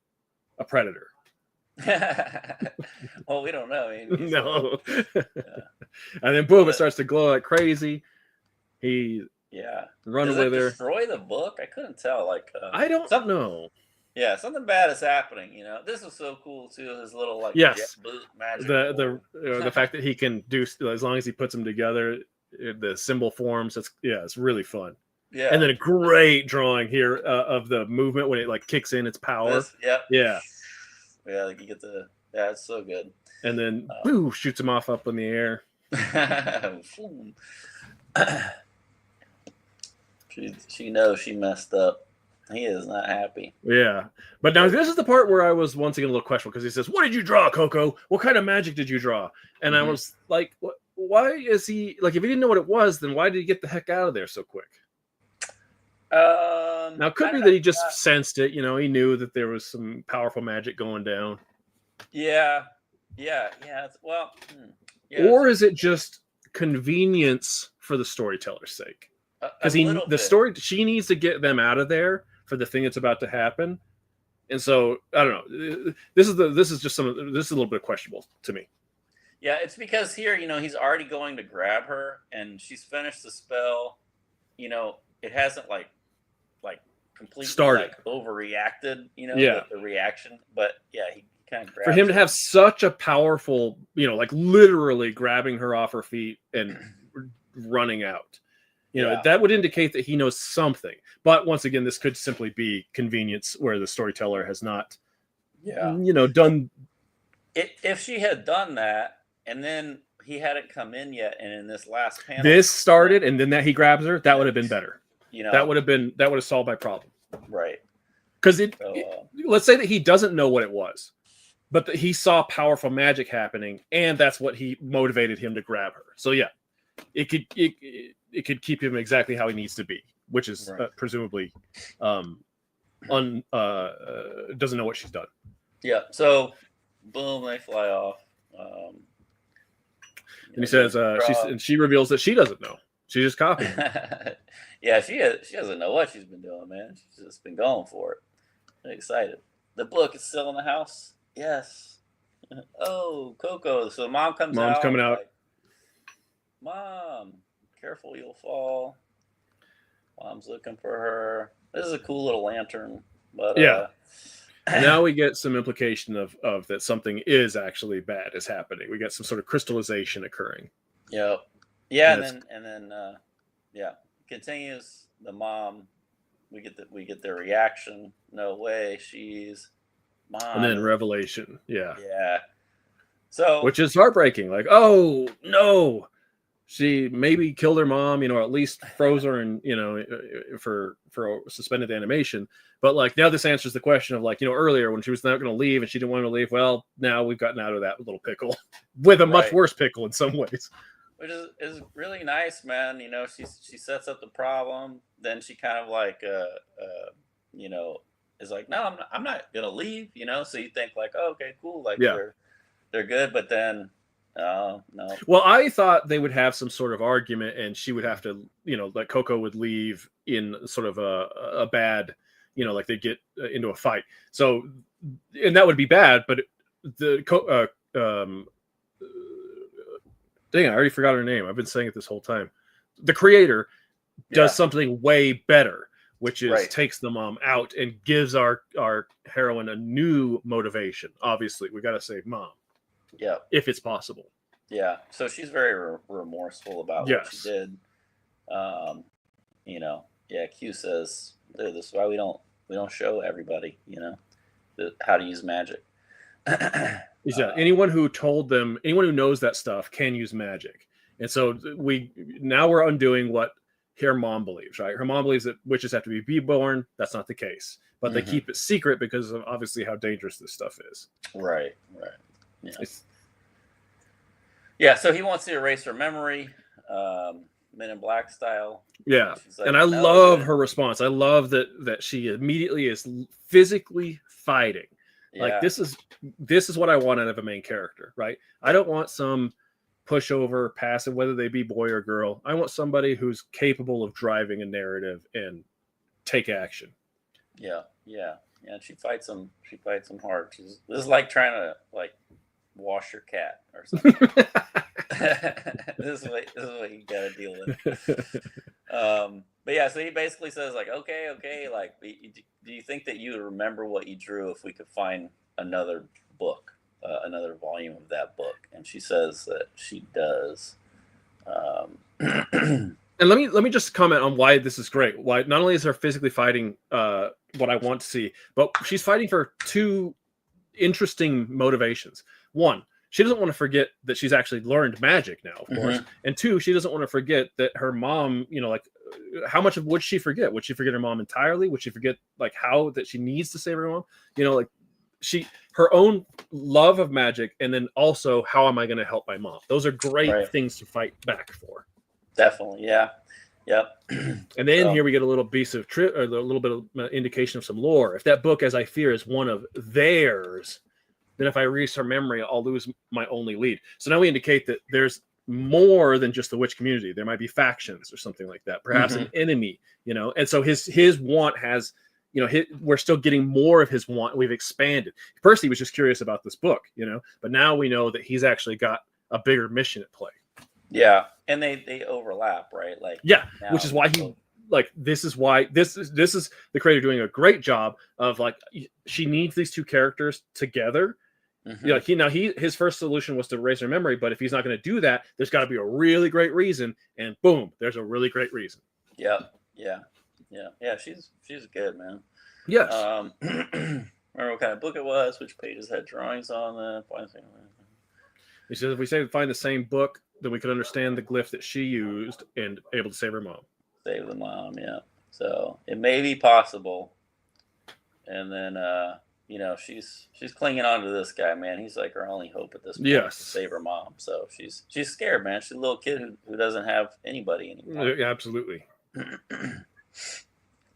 a predator. Well, we don't know. I mean, No. And then boom, it starts to glow like crazy. He run Does away it there. destroy the book? I couldn't tell. Like I don't know. Yeah, something bad is happening. This was so cool too. His little like Yes. jet boot magic. The fact that he can do, as long as he puts them together, the symbol forms. It's really fun. Yeah. And then a great drawing here of the movement when it like kicks in its power. Yep. Yeah. Yeah, like you get the it's so good. And then boo, shoots him off up in the air. She knows she messed up. He is not happy. Yeah. But now this is the part where I was once again a little questionable, because he says, "What did you draw, Coco? What kind of magic did you draw?" And I was like, why is he like, if he didn't know what it was, then why did he get the heck out of there so quick? Now it could be that he just sensed it, he knew that there was some powerful magic going down. Yeah. Well, or is it just convenience for the storyteller's sake? Because she needs to get them out of there for the thing that's about to happen. And so I don't know. This is a little bit questionable to me. Yeah, it's because here, he's already going to grab her, and she's finished the spell. It hasn't like completely started, overreacted. The reaction. But yeah, he kind of grabs for him to her. have such a powerful, like literally grabbing her off her feet and running out. That would indicate that he knows something. But once again, this could simply be convenience where the storyteller has not, done. If she had done that, and then he hadn't come in yet, and in this last panel, this started, and then that he grabs her, that would have been better. That would have solved my problem. Right. Because let's say that he doesn't know what it was, but that he saw powerful magic happening, and that's what he motivated him to grab her. So yeah, it could keep him exactly how he needs to be, which is presumably doesn't know what she's done. Yeah. So boom, they fly off. And he says, she reveals that she doesn't know. She just copied. Yeah, she doesn't know what she's been doing, man. She's just been going for it. I'm excited. The book is still in the house. Yes. Oh, Coco. So Mom's coming out. Like, Mom, careful, you'll fall. Mom's looking for her. This is a cool little lantern. But yeah. Now we get some implication of that something is actually bad is happening. We get some sort of crystallization occurring. Yep. Yeah, and then continues. The mom, we get their reaction. No way, she's Mom. And then revelation. Yeah. Yeah. So, which is heartbreaking. Like, oh no, she maybe killed her mom, or at least froze her, and for suspended animation. But like now, this answers the question of like earlier when she was not going to leave and she didn't want to leave. Well, now we've gotten out of that little pickle with a much worse pickle in some ways. which is really nice, man. You know, she sets up the problem, then she kind of like you know, is like, no, I'm not gonna leave. You know, so you think like, oh, okay, cool, like Yeah. they're good, but then no, Well, I thought they would have some sort of argument, and she would have to, like Coco would leave in sort of a bad, like they get into a fight. So, and that would be bad. But dang, I already forgot her name. I've been saying it this whole time. The creator yeah, does something way better, which is right, takes the mom out and gives our heroine a new motivation. Obviously, we got to save mom yeah, if it's possible. yeah. So she's very remorseful about what she Yes. did. You know, yeah. Q says, "Dude, this is why we don't show everybody, you know, how to use magic." Yeah, anyone who knows that stuff can use magic. And so we're undoing what her mom believes, right? Her mom believes that witches have to be born. That's not the case. But they Mhm. keep it secret because of obviously how dangerous this stuff is. Right, right. Yeah. It's, Yeah, so he wants to erase her memory, Men in Black style. yeah. And she's like, And I no, love dude. her response. I love that she immediately is physically fighting. Like Yeah, this is what I want out of a main character, right? I don't want some pushover, passive, whether they be boy or girl. I want somebody who's capable of driving a narrative and take action. yeah, yeah. Yeah, and she fights him. She fights him hard. This is like trying to like wash your cat or something. This is what you gotta deal with. But yeah, so he basically says like, okay, like, do you think that you would remember what you drew if we could find another book, another volume of that book? And she says that she does. And let me just comment on why this is great. Why not only is her physically fighting what I want to see, but she's fighting for two interesting motivations. One, she doesn't want to forget that she's actually learned magic now, of course. And two, she doesn't want to forget that her mom, like how much would she forget? Would she forget her mom entirely? Would she forget like how that she needs to save her mom? Like her own love of magic, and then also how am I going to help my mom? Those are great Right. things to fight back for. Definitely, yeah, yep. And then here we get a little piece of or a little bit of indication of some lore. If that book, as I fear, is one of theirs, then if I erase her memory, I'll lose my only lead. So now we indicate that there's more than just the witch community. There might be factions or something like that, perhaps an enemy, And so his want has, we're still getting more of his want. We've expanded. First, he was just curious about this book, but now we know that he's actually got a bigger mission at play. Yeah, and they overlap, right? Like, yeah, which is why he this is why this is the creator doing a great job of like she needs these two characters together. His first solution was to erase her memory, but if he's not going to do that, there's got to be a really great reason, and boom, there's a really great reason. Yeah. She's good, man. Yes. Remember what kind of book it was? Which pages had drawings on them? He says if we find the same book, then we could understand the glyph that she used and able to save her mom. Save the mom, yeah. So it may be possible. And then she's clinging on to this guy, man. He's like her only hope at this point to save her mom. So she's scared, man. She's a little kid who doesn't have anybody anymore. Yeah, absolutely.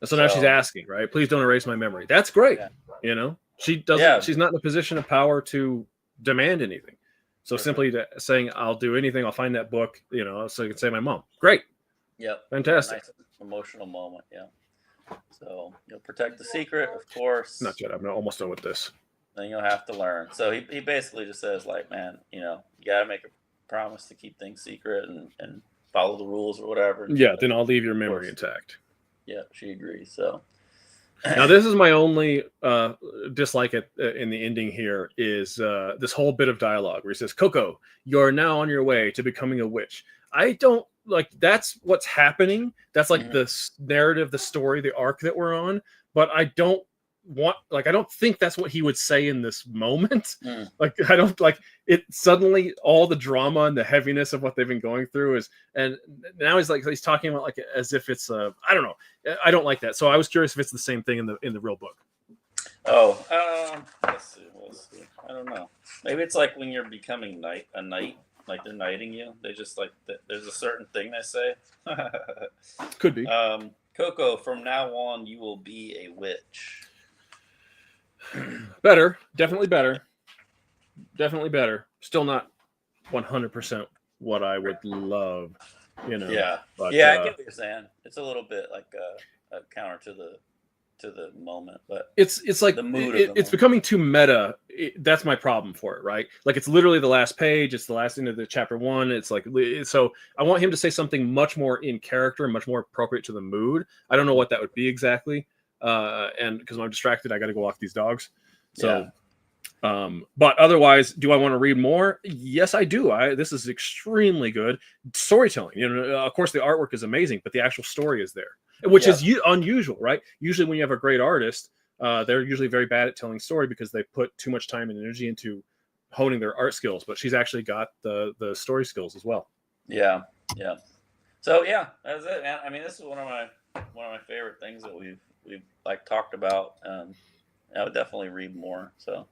So now she's asking, right? Please don't erase my memory. That's great. Yeah. She doesn't. Yeah. She's not in a position of power to demand anything. So simply saying, "I'll do anything. I'll find that book." So I can save my mom. Great. Yep. Fantastic. Nice emotional moment. Yeah. So you'll protect the secret, of course. Not yet. I'm almost done with this. Then you'll have to learn. So he basically just says, like, man, you got to make a promise to keep things secret and follow the rules or whatever. Yeah. Then I'll leave your memory intact. Yeah, she agrees. So now this is my only dislike in the ending here is this whole bit of dialogue where he says, Coco, you're now on your way to becoming a witch. I don't like that's what's happening. That's like the narrative, the story, the arc that we're on. But I don't think that's what he would say in this moment. Like, I don't like it. Suddenly all the drama and the heaviness of what they've been going through and now he's talking about like as if it's I don't know. I don't like that. So I was curious if it's the same thing in the real book. Oh, let's see. I don't know. Maybe it's like when you're becoming a knight like they're knighting you. They just like there's a certain thing they say. Could be. Coco, from now on, you will be a witch. Better. Definitely better. Definitely better. Still not 100% what I would love, you know. Yeah, But, yeah, I get what you're saying. It's a little bit like a counter to the moment, but it's like the mood of the it's moment. becoming too meta. That's my problem for it, right? Like it's literally the last page. It's the last end of the chapter 1. It's like, so I want him to say something much more in character and much more appropriate to the mood. I don't know what that would be exactly, and because I'm distracted, I got to go walk these dogs. So, but otherwise, do I want to read more? Yes, I do. This is extremely good storytelling. You know, of course, the artwork is amazing, but the actual story is there, which is unusual, right? Usually, when you have a great artist, they're usually very bad at telling story because they put too much time and energy into honing their art skills. But she's actually got the story skills as well. Yeah. So yeah, that's it, man. I mean, this is one of my favorite things that we've like talked about. I would definitely read more. So.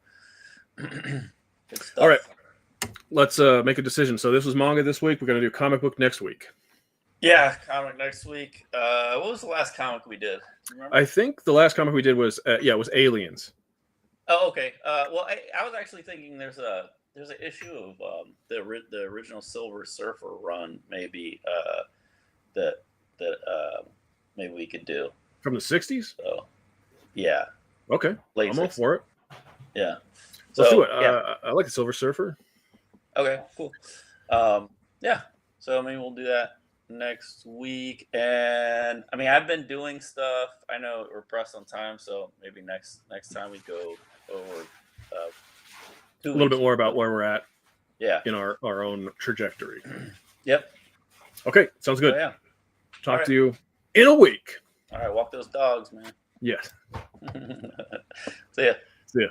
Good stuff. All right, let's make a decision. So this was manga this week. We're gonna do comic book next week. Yeah, comic next week. What was the last comic we did? Do you remember? I think the last comic we did was it was Aliens. Oh, okay. Well, I was actually thinking there's an issue of the original Silver Surfer run maybe that maybe we could do From the 60s? So yeah. Okay. Late I'm all 60s. for it. Yeah. Let's do it. Yeah. I like the Silver Surfer. Okay, cool. Yeah. So I mean, we'll do that next week. And I mean, I've been doing stuff. I know we're pressed on time, so maybe next time we go over a little bit more about where we're at. Yeah. In our own trajectory. Yep. Okay, sounds good. Oh, yeah. Talk to you in a week. All right, walk those dogs, man. Yes. See ya. See ya.